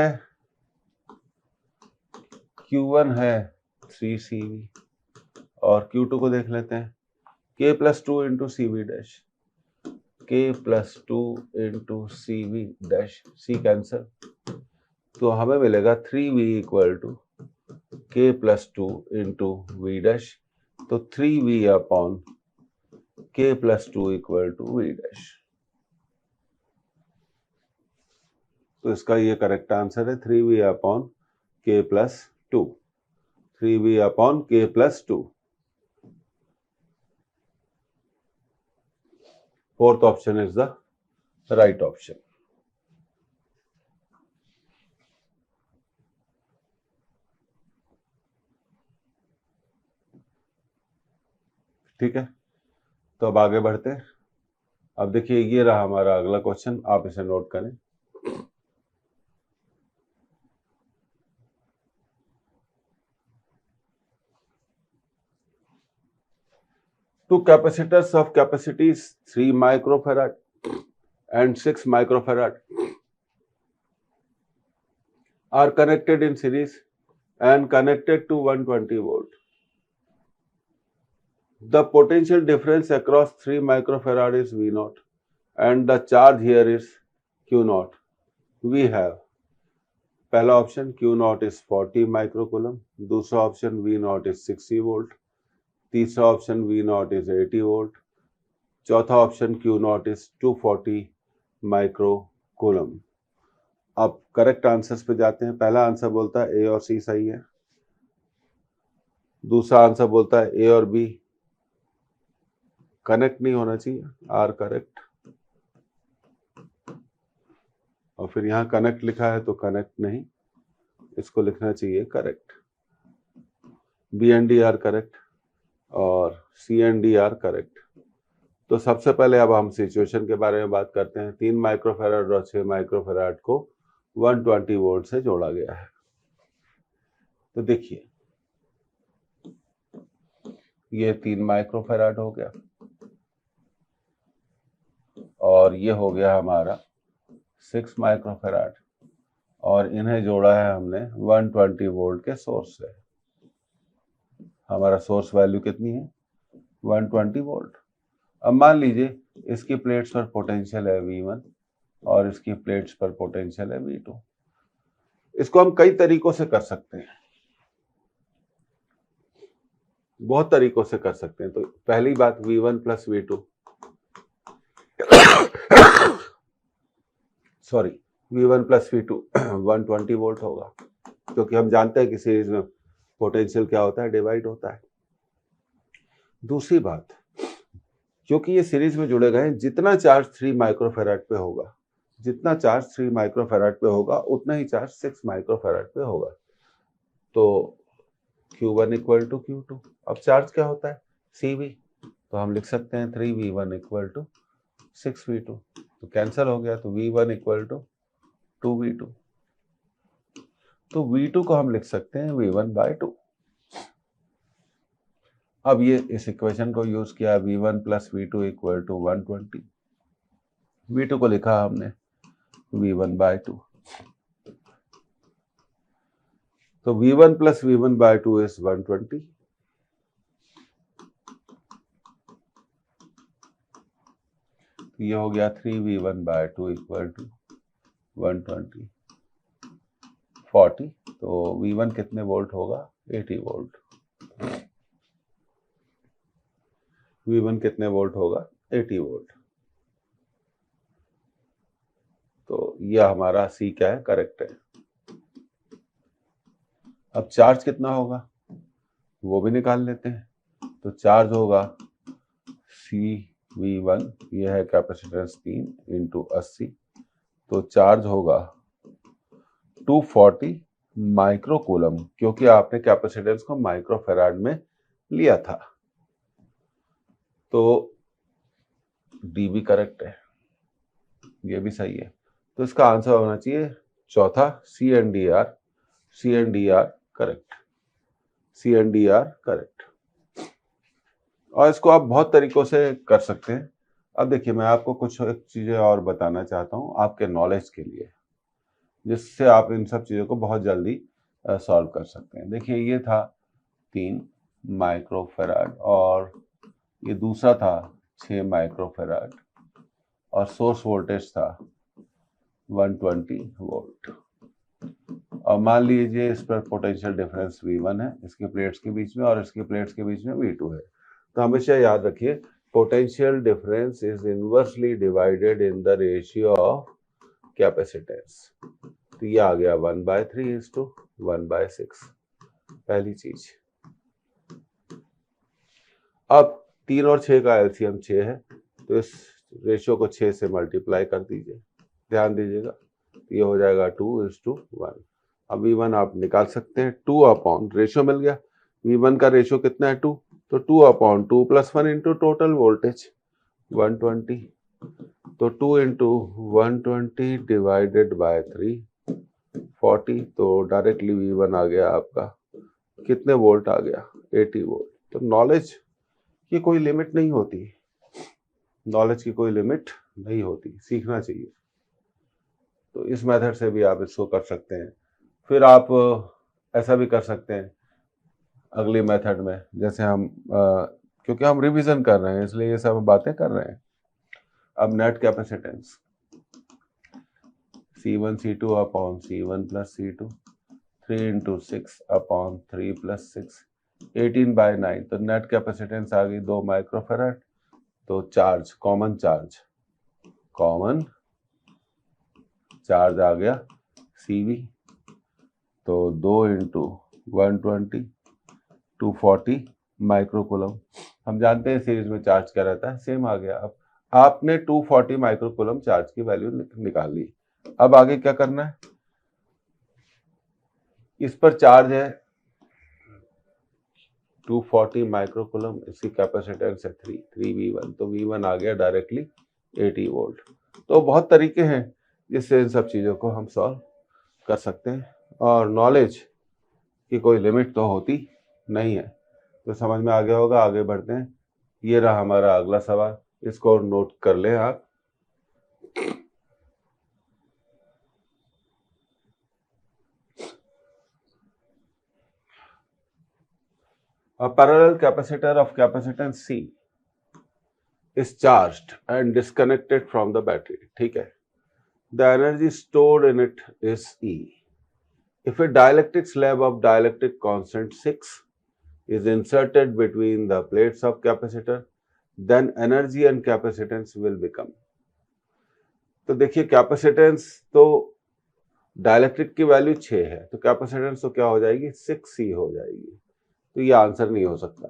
है 3CV और Q2 को देख लेते हैं, K plus 2 into CV dash, K plus 2 into CV dash, C cancel, तो हमें मिलेगा 3V equal to K plus 2 into V dash. तो 3V upon K plus 2 equal to V dash. तो इसका ये करेक्ट आंसर है 3V upon K plus 2, 3V upon K plus 2। Fourth option is the right option. ठीक है, तो अब आगे बढ़ते हैं। अब देखिए ये रहा हमारा अगला क्वेश्चन, आप इसे नोट करें। Two capacitors of capacities 3 microfarad and 6 microfarad are connected in series and connected to 120 volt. The potential difference across 3 microfarad is V naught and the charge here is Q naught. We have पहला option Q naught is 40 microcoulomb, दूसरा option V naught is 60 volt, तीसरा option V naught is 80 volt, चौथा option Q naught is 240 microcoulomb. अब correct answers पे जाते हैं। पहला answer बोलता है ए और सी सही है, दूसरा आंसर बोलता है ए और बी कनेक्ट नहीं होना चाहिए, आर करेक्ट, और फिर यहाँ कनेक्ट लिखा है तो कनेक्ट नहीं, इसको लिखना चाहिए correct. B and D are correct और C and D are correct. तो सबसे पहले अब हम सिचुएशन के बारे में बात करते हैं। 3 माइक्रोफैराड और 6 माइक्रोफैराड को 120 वोल्ट से जोड़ा गया है। तो देखिए ये 3 माइक्रोफैराड हो गया और ये हो गया हमारा 6 माइक्रोफैराड और इन्हें जोड़ा है हमने 120 वोल्ट के सोर्स से। हमारा सोर्स वैल्यू कितनी है? 120 वोल्ट। अब मान लीजिए इसकी प्लेट्स पर पोटेंशियल है V1 और इसकी प्लेट्स पर पोटेंशियल है V2। इसको हम कई तरीकों से कर सकते हैं, बहुत तरीकों से कर सकते हैं। तो पहली बात V1 plus V2 sorry V1 plus V2 120 volt होगा, क्योंकि हम जानते हैं कि सीरीज में पोटेंशियल क्या होता है? डिवाइड होता है। दूसरी बात, क्योंकि ये सीरीज में जुड़े गए, जितना चार्ज 3 माइक्रोफैराड पे होगा, जितना चार्ज 3 माइक्रोफैराड पे होगा उतना ही चार्ज 6 माइक्रोफैराड पे होगा। तो Q1 इक्वल टू Q2। अब चार्ज क्या होता है? CV। तो हम लिख सकते हैं 3V1 इक्वल टू 6V2। तो कैंसिल हो गया, तो V1 इक्वल टू 2V2। तो V2 को हम लिख सकते हैं V1/2। अब ये इस इक्वेशन को यूज किया, V1 plus V2 equal to 120। V2 को लिखा हमने V1/2। तो V1 प्लस V1/2 इज 120। ये हो गया 3V1/2 इक्वल टू 120 40। तो V1 कितने वोल्ट होगा? 80 वोल्ट। V1 कितने वोल्ट होगा? 80 वोल्ट। तो यह हमारा C क्या है? करेक्ट है। अब चार्ज कितना होगा वो भी निकाल लेते हैं। तो चार्ज होगा CV1, यह है कैपेसिटेंस 3 इंटू 80। तो चार्ज होगा 240 माइक्रोकूलम, क्योंकि आपने कैपेसिटेंस को माइक्रोफैराड में लिया था। तो डी भी करेक्ट है, ये भी सही है। तो इसका आंसर होना चाहिए चौथा C and D are. C and D are correct, C and D are correct. और इसको आप बहुत तरीकों से कर सकते हैं। अब देखिए मैं आपको कुछ एक चीजें और बताना चाहता हूँ आपके नॉलेज के लिए, जिससे आप इन सब चीजों को बहुत जल्दी सॉल्व कर सकते हैं। देखिए ये था 3 माइक्रोफैराड और ये दूसरा था 6 माइक्रोफैराड और सोर्स वोल्टेज था 120 वोल्ट। और मान लीजिए इस पर पोटेंशियल डिफरेंस V1 है इसके प्लेट्स के बीच में और इसके प्लेट्स के बीच में V2 है। तो हमेशा याद रखिए potential difference is inversely divided in the ratio of capacitance. तो ये आ गया 1/3:1/6। पहली चीज। अब 3 और 6 का एलसीएम 6 है, तो इस रेशियो को 6 से मल्टीप्लाई कर दीजिए। ध्यान दीजिएगा, ये हो जाएगा 2:1। अब V1 आप निकाल सकते हैं, 2 रेशियो मिल गया। V1 का रेशियो कितना है? 2। तो 2/2 + 1 इंटू टोटल वोल्टेज 120। तो 2 इंटू 120 डिवाइडेड बाय 3 40। तो डायरेक्टली V1 आ गया आपका कितने वोल्ट आ गया? 80 वोल्ट। तो नॉलेज की कोई लिमिट नहीं होती, नॉलेज की कोई लिमिट नहीं होती, सीखना चाहिए। तो इस मेथड से भी आप इसको कर सकते हैं। फिर आप ऐसा भी कर सकते हैं अगली मेथड में, जैसे हम क्योंकि हम रिवीजन कर रहे हैं इसलिए ये सब बातें कर रहे हैं। अब net capacitance C1 C2 upon C1 plus C2 3 into 6 upon 3 plus 6 18/9, तो नेट कैपेसिटेंस आ गई 2 माइक्रोफेराड। तो चार्ज, कॉमन चार्ज आ गया CV, तो 2 इंटू 120 240 माइक्रोकूलम। हम जानते हैं सीरीज में चार्ज क्या रहता है, सेम आ गया। अब आपने 240 माइक्रोकूलम चार्ज की वैल्यू निकाल ली। अब आगे क्या करना है, इस पर चार्ज है 240 माइक्रोकूलम, इसकी कैपेसिटेंस है 3V1, तो V1 आ गया डायरेक्टली 80 वोल्ट। तो बहुत तरीके हैं जिससे इन सब चीज़ों को हम सॉल्व कर सकते हैं, और नॉलेज की कोई लिमिट तो होती नहीं है। तो समझ में आ गया होगा, आगे बढ़ते हैं। ये रहा हमारा अगला सवाल, इसको नोट कर लें आप। A parallel capacitor of capacitance C is charged and disconnected from the battery. ठीक है, the energy stored in it is E. If a dielectric slab of dielectric constant 6 is inserted between the plates of capacitor, then energy and capacitance will become. तो देखिए, capacitance तो dielectric की value 6 है, तो capacitance तो क्या हो जाएगी, 6C हो जाएगी। तो ये आंसर नहीं हो सकता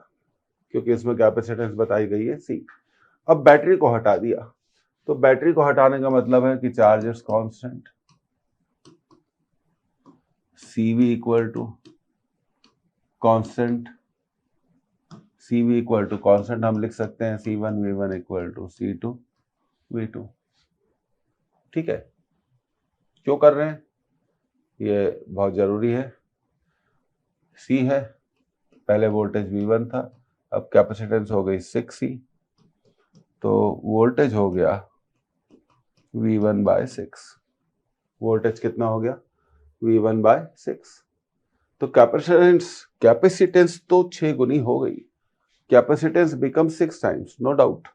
क्योंकि इसमें कैपेसिटेंस बताई गई है C। अब बैटरी को हटा दिया, तो बैटरी को हटाने का मतलब है कि charge is constant, CV equal to constant, CV equal to constant हम लिख सकते हैं C1 V1 equal to C2 V2। ठीक है, क्यों कर रहे हैं, ये बहुत जरूरी है। C है, पहले वोल्टेज V1 था, अब कैपेसिटेंस हो गई 6C, तो वोल्टेज हो गया V1/6। वोल्टेज कितना हो गया, V1/6। तो कैपेसिटेंस तो 6 गुनी हो गई, capacitance becomes 6 times, no doubt,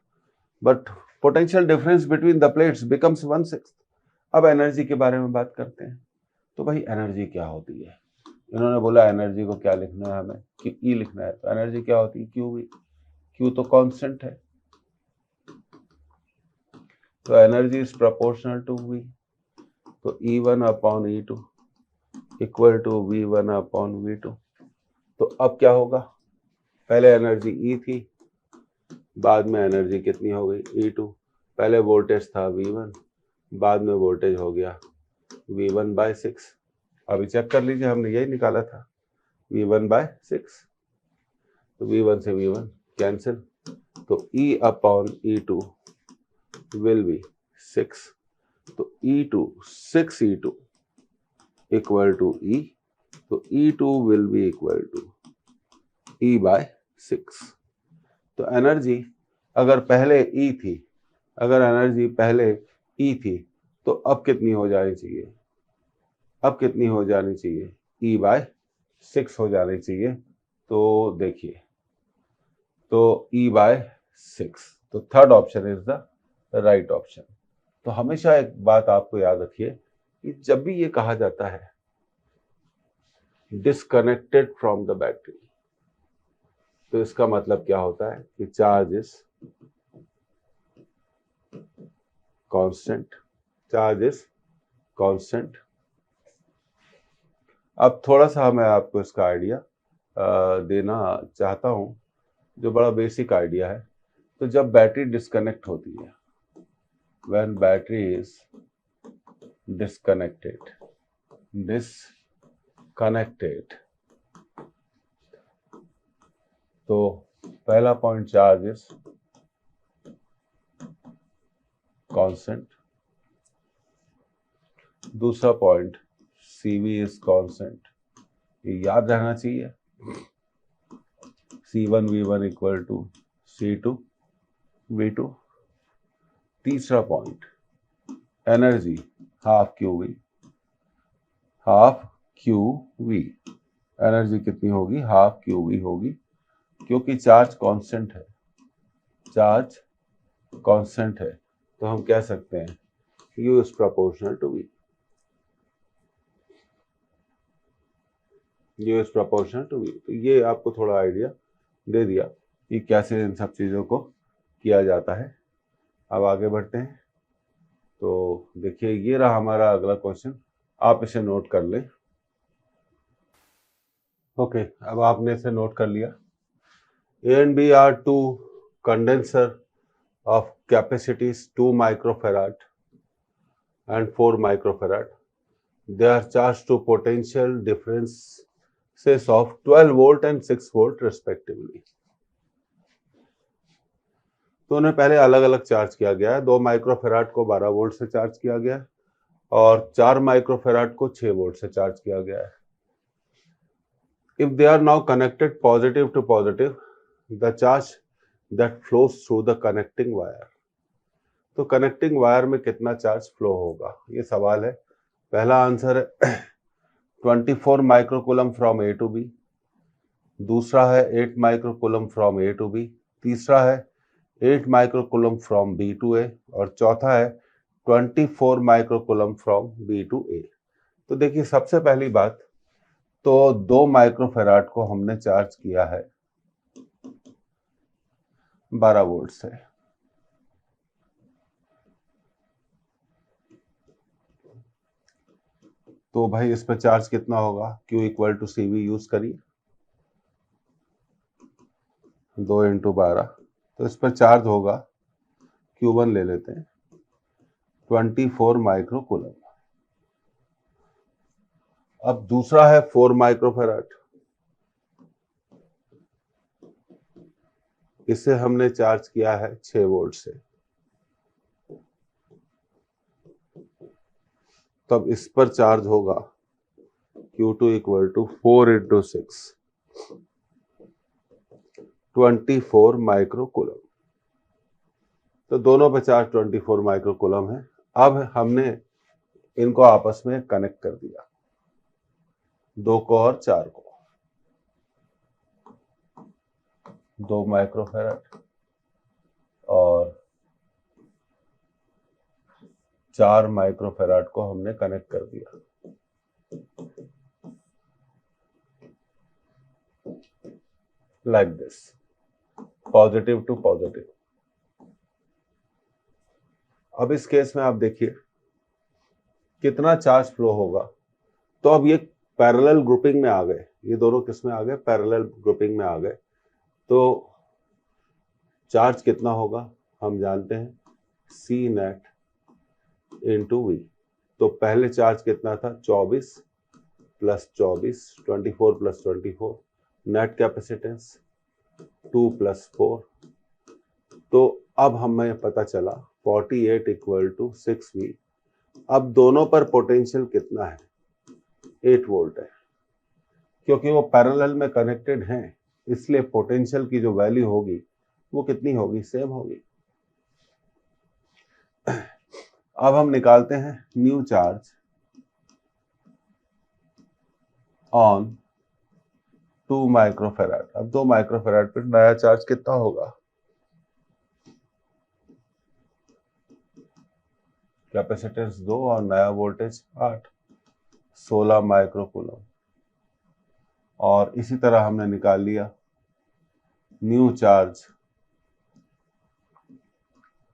but potential difference between the plates becomes 1/6। अब एनर्जी के बारे में बात करते हैं। तो भाई एनर्जी क्या होती है, इन्होंने बोला एनर्जी को क्या लिखना है, हमें कि E लिखना है, तो एनर्जी क्या होती है, QV। Q तो कांस्टेंट है, तो energy is proportional to V, तो E1 upon E2 equal to V1 upon V2। तो अब क्या होगा, पहले एनर्जी E थी, बाद में एनर्जी कितनी हो गई, E2। पहले वोल्टेज था V1, बाद में वोल्टेज हो गया V1/6। अभी चेक कर लीजिए, हमने यही निकाला था, V1/6। तो V1 से V1 कैंसिल, तो E upon E2 will be 6, तो E2 6E2 equal to E, तो E2 will be equal to E/6। तो एनर्जी अगर पहले E थी, अगर एनर्जी पहले E थी, तो अब कितनी हो जानी चाहिए, अब कितनी हो जानी चाहिए, E/6 हो जानी चाहिए। तो देखिए, तो E/6, तो third option is the right option. तो हमेशा एक बात आपको याद रखिए कि जब भी ये कहा जाता है डिस्कनेक्टेड फ्रॉम द बैटरी, तो इसका मतलब क्या होता है कि charge is constant, charge is constant. अब थोड़ा सा मैं आपको इसका आइडिया देना चाहता हूं, जो बड़ा बेसिक आइडिया है। तो जब बैटरी डिस्कनेक्ट होती है, व्हेन बैटरी इज डिस्कनेक्टेड, तो पहला पॉइंट चार्ज इज कांस्टेंट, दूसरा पॉइंट CV इज कांस्टेंट, ये याद रहना चाहिए, C1 V1 equal to C2 V2। तीसरा point energy half QV, half Q V. Energy कितनी होगी, हाफ क्यू वी होगी, क्योंकि चार्ज कांस्टेंट है, चार्ज कांस्टेंट है, तो हम कह सकते हैं U is proportional to V। U is proportional to V। तो ये आपको थोड़ा आइडिया दे दिया कि कैसे इन सब चीज़ों को किया जाता है। अब आगे बढ़ते हैं। तो देखिए ये रहा हमारा अगला क्वेश्चन, आप इसे नोट कर लें। ओके, अब आपने इसे नोट कर लिया। A and B are two condenser of capacities 2 microfarad and 4 microfarad. They are charged to potential differences of 12 volt and 6 volt respectively. तो उन्हें पहले अलग अलग चार्ज किया गया है। 2 माइक्रोफेराड को 12 वोल्ट से चार्ज किया गया है और 4 माइक्रोफेराड को 6 वोल्ट से चार्ज किया गया है। If they are now connected positive to positive, the charge that flows through the connecting wire. तो कनेक्टिंग वायर में कितना चार्ज फ्लो होगा, ये सवाल है। पहला आंसर है 24 microcoulomb from A to B, दूसरा है 8 microcoulomb from A to B, तीसरा है 8 microcoulomb from B to A और चौथा है 24 microcoulomb from B to A. तो देखिए सबसे पहली बात तो 2 माइक्रोफेराड को हमने चार्ज किया है 12 वोल्ट से, तो भाई इस पर चार्ज कितना होगा, Q equal to C V use करिए, 2 इंटू 12, तो इस पर चार्ज होगा, Q1 ले लेते हैं, 24 माइक्रोकूलम। अब दूसरा है 4 माइक्रोफेराड, इसे हमने चार्ज किया है 6 वोल्ट से, तब इस पर चार्ज होगा Q2 equal to 4 into 6, 24 microcoulomb. तो दोनों पे चार्ज 24 माइक्रोकूलम है। अब हमने इनको आपस में कनेक्ट कर दिया, 2 को और 4 को, 2 माइक्रोफेराड और 4 माइक्रोफेराड को हमने कनेक्ट कर दिया। Like this, positive to positive. अब इस केस में आप देखिए कितना चार्ज फ्लो होगा। तो अब ये पैरेलल ग्रुपिंग में आ गए, ये दोनों किस में आ गए, पैरेलल ग्रुपिंग में आ गए। तो चार्ज कितना होगा हम जानते हैं, C नेट इंटू वी। तो पहले चार्ज कितना था, 24 plus 24, 24 plus 24, net capacitance 2 plus 4। तो अब हमें पता चला 48 इक्वल टू 6V। अब दोनों पर पोटेंशियल कितना है, 8 वोल्ट है, क्योंकि वो पैरेलल में कनेक्टेड हैं, इसलिए पोटेंशियल की जो वैल्यू होगी वो कितनी होगी, सेम होगी। अब हम निकालते हैं न्यू चार्ज ऑन 2 माइक्रोफेराड। अब 2 माइक्रोफेराड पर नया चार्ज कितना होगा, कैपेसिटेंस 2 और नया वोल्टेज 8, 16 माइक्रोकूलम। और इसी तरह हमने निकाल लिया न्यू चार्ज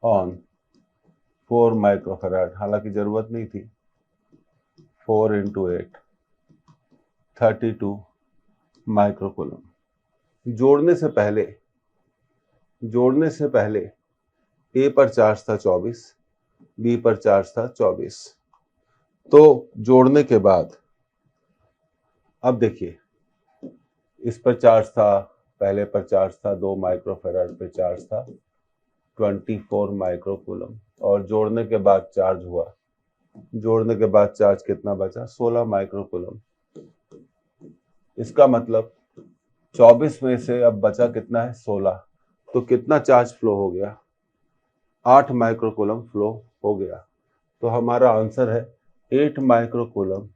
ऑन 4 माइक्रोफेराड, हालांकि जरूरत नहीं थी, 4 इंटू 8, 32 माइक्रोकूलम। जोड़ने से पहले ए पर चार्ज था 24, बी पर चार्ज था 24। तो जोड़ने के बाद अब देखिए इस पर चार्ज था, पहले पर चार्ज था 2 माइक्रोफेराड पे चार्ज था 24 माइक्रोकूलम, और जोड़ने के बाद चार्ज हुआ, जोड़ने के बाद चार्ज कितना बचा, 16 माइक्रोकूलम। इसका मतलब 24 में से अब बचा कितना है, 16। तो कितना चार्ज फ्लो हो गया, 8 माइक्रोकूलम फ्लो हो गया। तो हमारा आंसर है 8 microcoulomb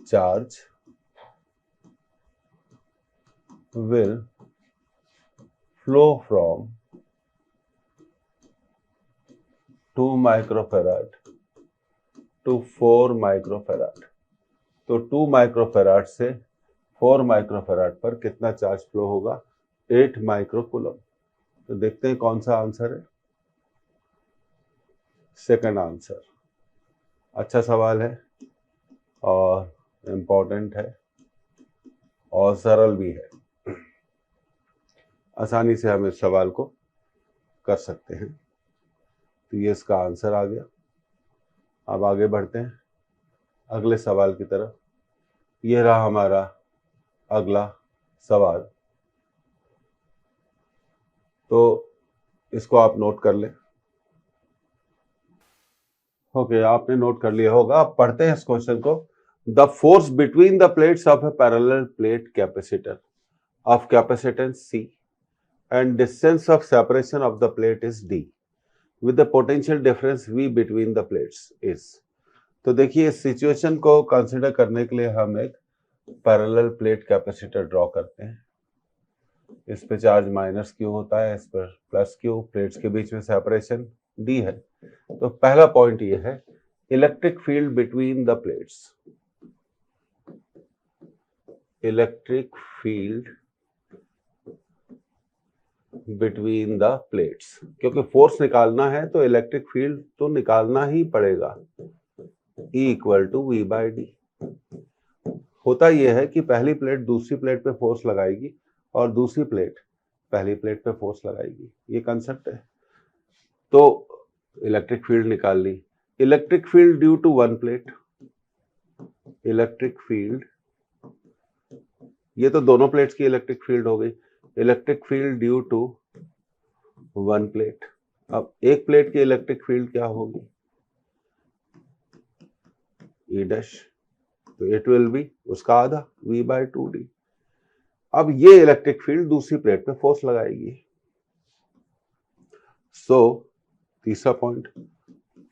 charge will flow from 2 microfarad to 4 microfarad. तो 2 माइक्रोफेराड से 4 माइक्रोफेराड पर कितना चार्ज फ्लो होगा? 8 माइक्रोकूलम। तो देखते हैं कौन सा आंसर है। Second answer. अच्छा सवाल है और इम्पोर्टेंट है और सरल भी है। आसानी से हम इस सवाल को कर सकते हैं। तो ये इसका आंसर आ गया। अब आगे बढ़ते हैं अगले सवाल की तरफ। ये रहा हमारा अगला सवाल। तो इसको आप नोट कर लें। ओके, आपने नोट कर लिया होगा। आप पढ़ते हैं इस क्वेश्चन को। The force between the plates of A parallel plate capacitor of capacitance C and distance of separation of the plate is D with the potential difference V between the plates is। तो देखिए इस situation को consider करने के लिए हम एक parallel plate capacitor draw करते हैं। इस पे चार्ज माइनस क्यू होता है, इस पर प्लस क्यू। प्लेट्स के बीच में सेपरेशन डी है। तो पहला पॉइंट ये है electric field between the plates. Electric field between the plates, क्योंकि फोर्स निकालना है तो इलेक्ट्रिक फील्ड तो निकालना ही पड़ेगा। E equal to V by D. होता यह है कि पहली प्लेट दूसरी प्लेट पे फोर्स लगाएगी और दूसरी प्लेट पहली प्लेट पे फोर्स लगाएगी। ये कंसेप्ट है। तो इलेक्ट्रिक फील्ड निकाल ली। Electric field due to one plate. Electric field, ये तो दोनों प्लेट्स की इलेक्ट्रिक फील्ड हो गई। Electric field due to one plate. अब एक प्लेट की इलेक्ट्रिक फील्ड क्या होगी? E dash. तो इट विल बी उसका आधा V बाई 2D। अब ये इलेक्ट्रिक फील्ड दूसरी प्लेट पे फोर्स लगाएगी। सो तीसरा point,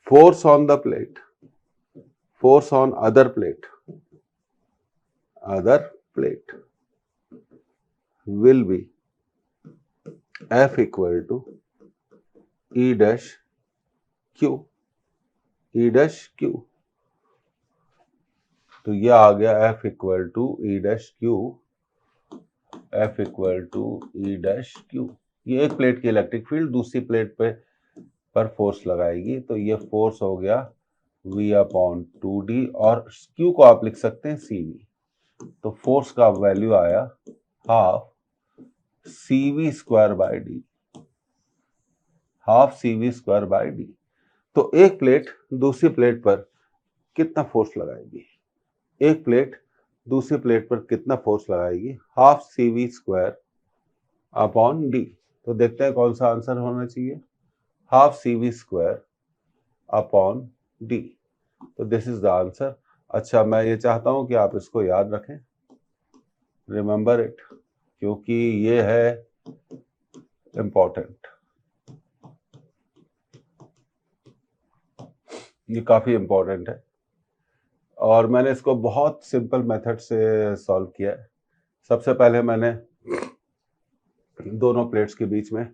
force on the plate, force on other plate, other plate will be F equal to E dash Q। E dash Q। तो ये आ गया F equal to E dash Q। F equal to E dash Q। ये एक plate की electric field दूसरी plate पे पर force लगाएगी। तो ये फोर्स हो गया V अपॉन 2D और Q को आप लिख सकते हैं CV। तो फोर्स का वैल्यू आया half CV square by D. Half CV square by D. तो एक प्लेट दूसरी प्लेट पर कितना फोर्स लगाएगी? एक प्लेट दूसरी प्लेट पर कितना फोर्स लगाएगी? Half CV square upon D. तो देखते हैं कौन सा आंसर होना चाहिए। Half CV square upon D. तो दिस इज द आंसर। अच्छा, मैं ये चाहता हूं कि आप इसको याद रखें, रिमेंबर इट, क्योंकि ये है इंपॉर्टेंट। ये काफी इंपॉर्टेंट है और मैंने इसको बहुत सिंपल मेथड से सॉल्व किया है। सबसे पहले मैंने दोनों प्लेट्स के बीच में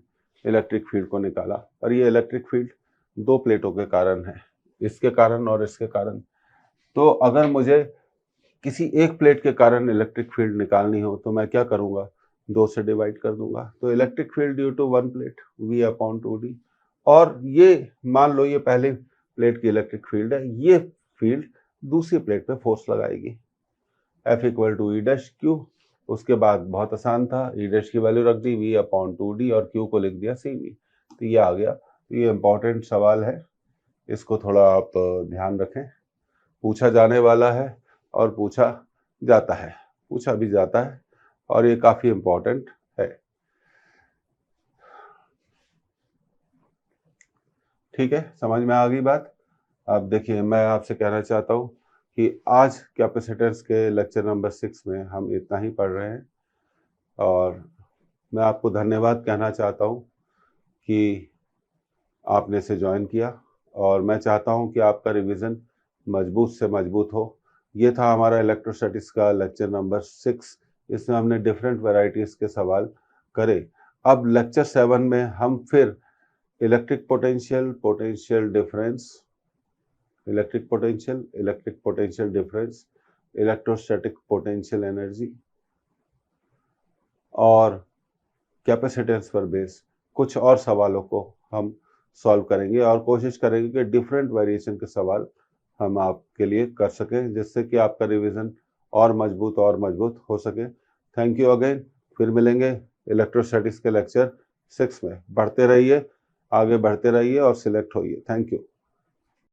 इलेक्ट्रिक फील्ड को निकाला और ये इलेक्ट्रिक फील्ड दो प्लेटों के कारण है, इसके कारण और इसके कारण। तो अगर मुझे किसी एक प्लेट के कारण इलेक्ट्रिक फील्ड निकालनी हो तो मैं क्या करूंगा? दो से डिवाइड कर दूंगा। तो electric field due to one plate V upon 2D। और ये मान लो ये पहले प्लेट की इलेक्ट्रिक फील्ड है, ये फील्ड दूसरी प्लेट पे फोर्स लगाएगी। F equal to E dash Q। उसके बाद बहुत आसान था, E डैश की वैल्यू रख दी V अपॉन 2D और Q को लिख दिया CV। तो ये आ गया। तो ये इंपॉर्टेंट सवाल है, इसको थोड़ा आप ध्यान रखें। पूछा जाने वाला है और पूछा जाता है, पूछा भी जाता है और ये काफी इंपॉर्टेंट है। ठीक है, समझ में आ गई बात। अब देखिए, मैं आपसे कहना चाहता हूँ कि आज कैपेसिटर्स के लेक्चर नंबर 6 में हम इतना ही पढ़ रहे हैं और मैं आपको धन्यवाद कहना चाहता हूँ कि आपने इसे ज्वाइन किया और मैं चाहता हूँ कि आपका रिवीजन मजबूत से मजबूत हो। ये था हमारा इलेक्ट्रोस्टैटिक्स का लेक्चर नंबर 6। इसमें हमने डिफरेंट वैरायटीज के सवाल करे। अब लेक्चर 7 में हम फिर electric potential, potential difference, electric potential difference, electrostatic potential energy और कैपेसिटेंस पर बेस कुछ और सवालों को हम सॉल्व करेंगे और कोशिश करेंगे कि डिफरेंट वेरिएशन के सवाल हम आपके लिए कर सकें, जिससे कि आपका रिवीजन और मजबूत हो सके। Thank you again. फिर मिलेंगे इलेक्ट्रोस्टैटिक्स के लेक्चर 6 में। बढ़ते रहिए, आगे बढ़ते रहिए और सिलेक्ट होइए। Thank you.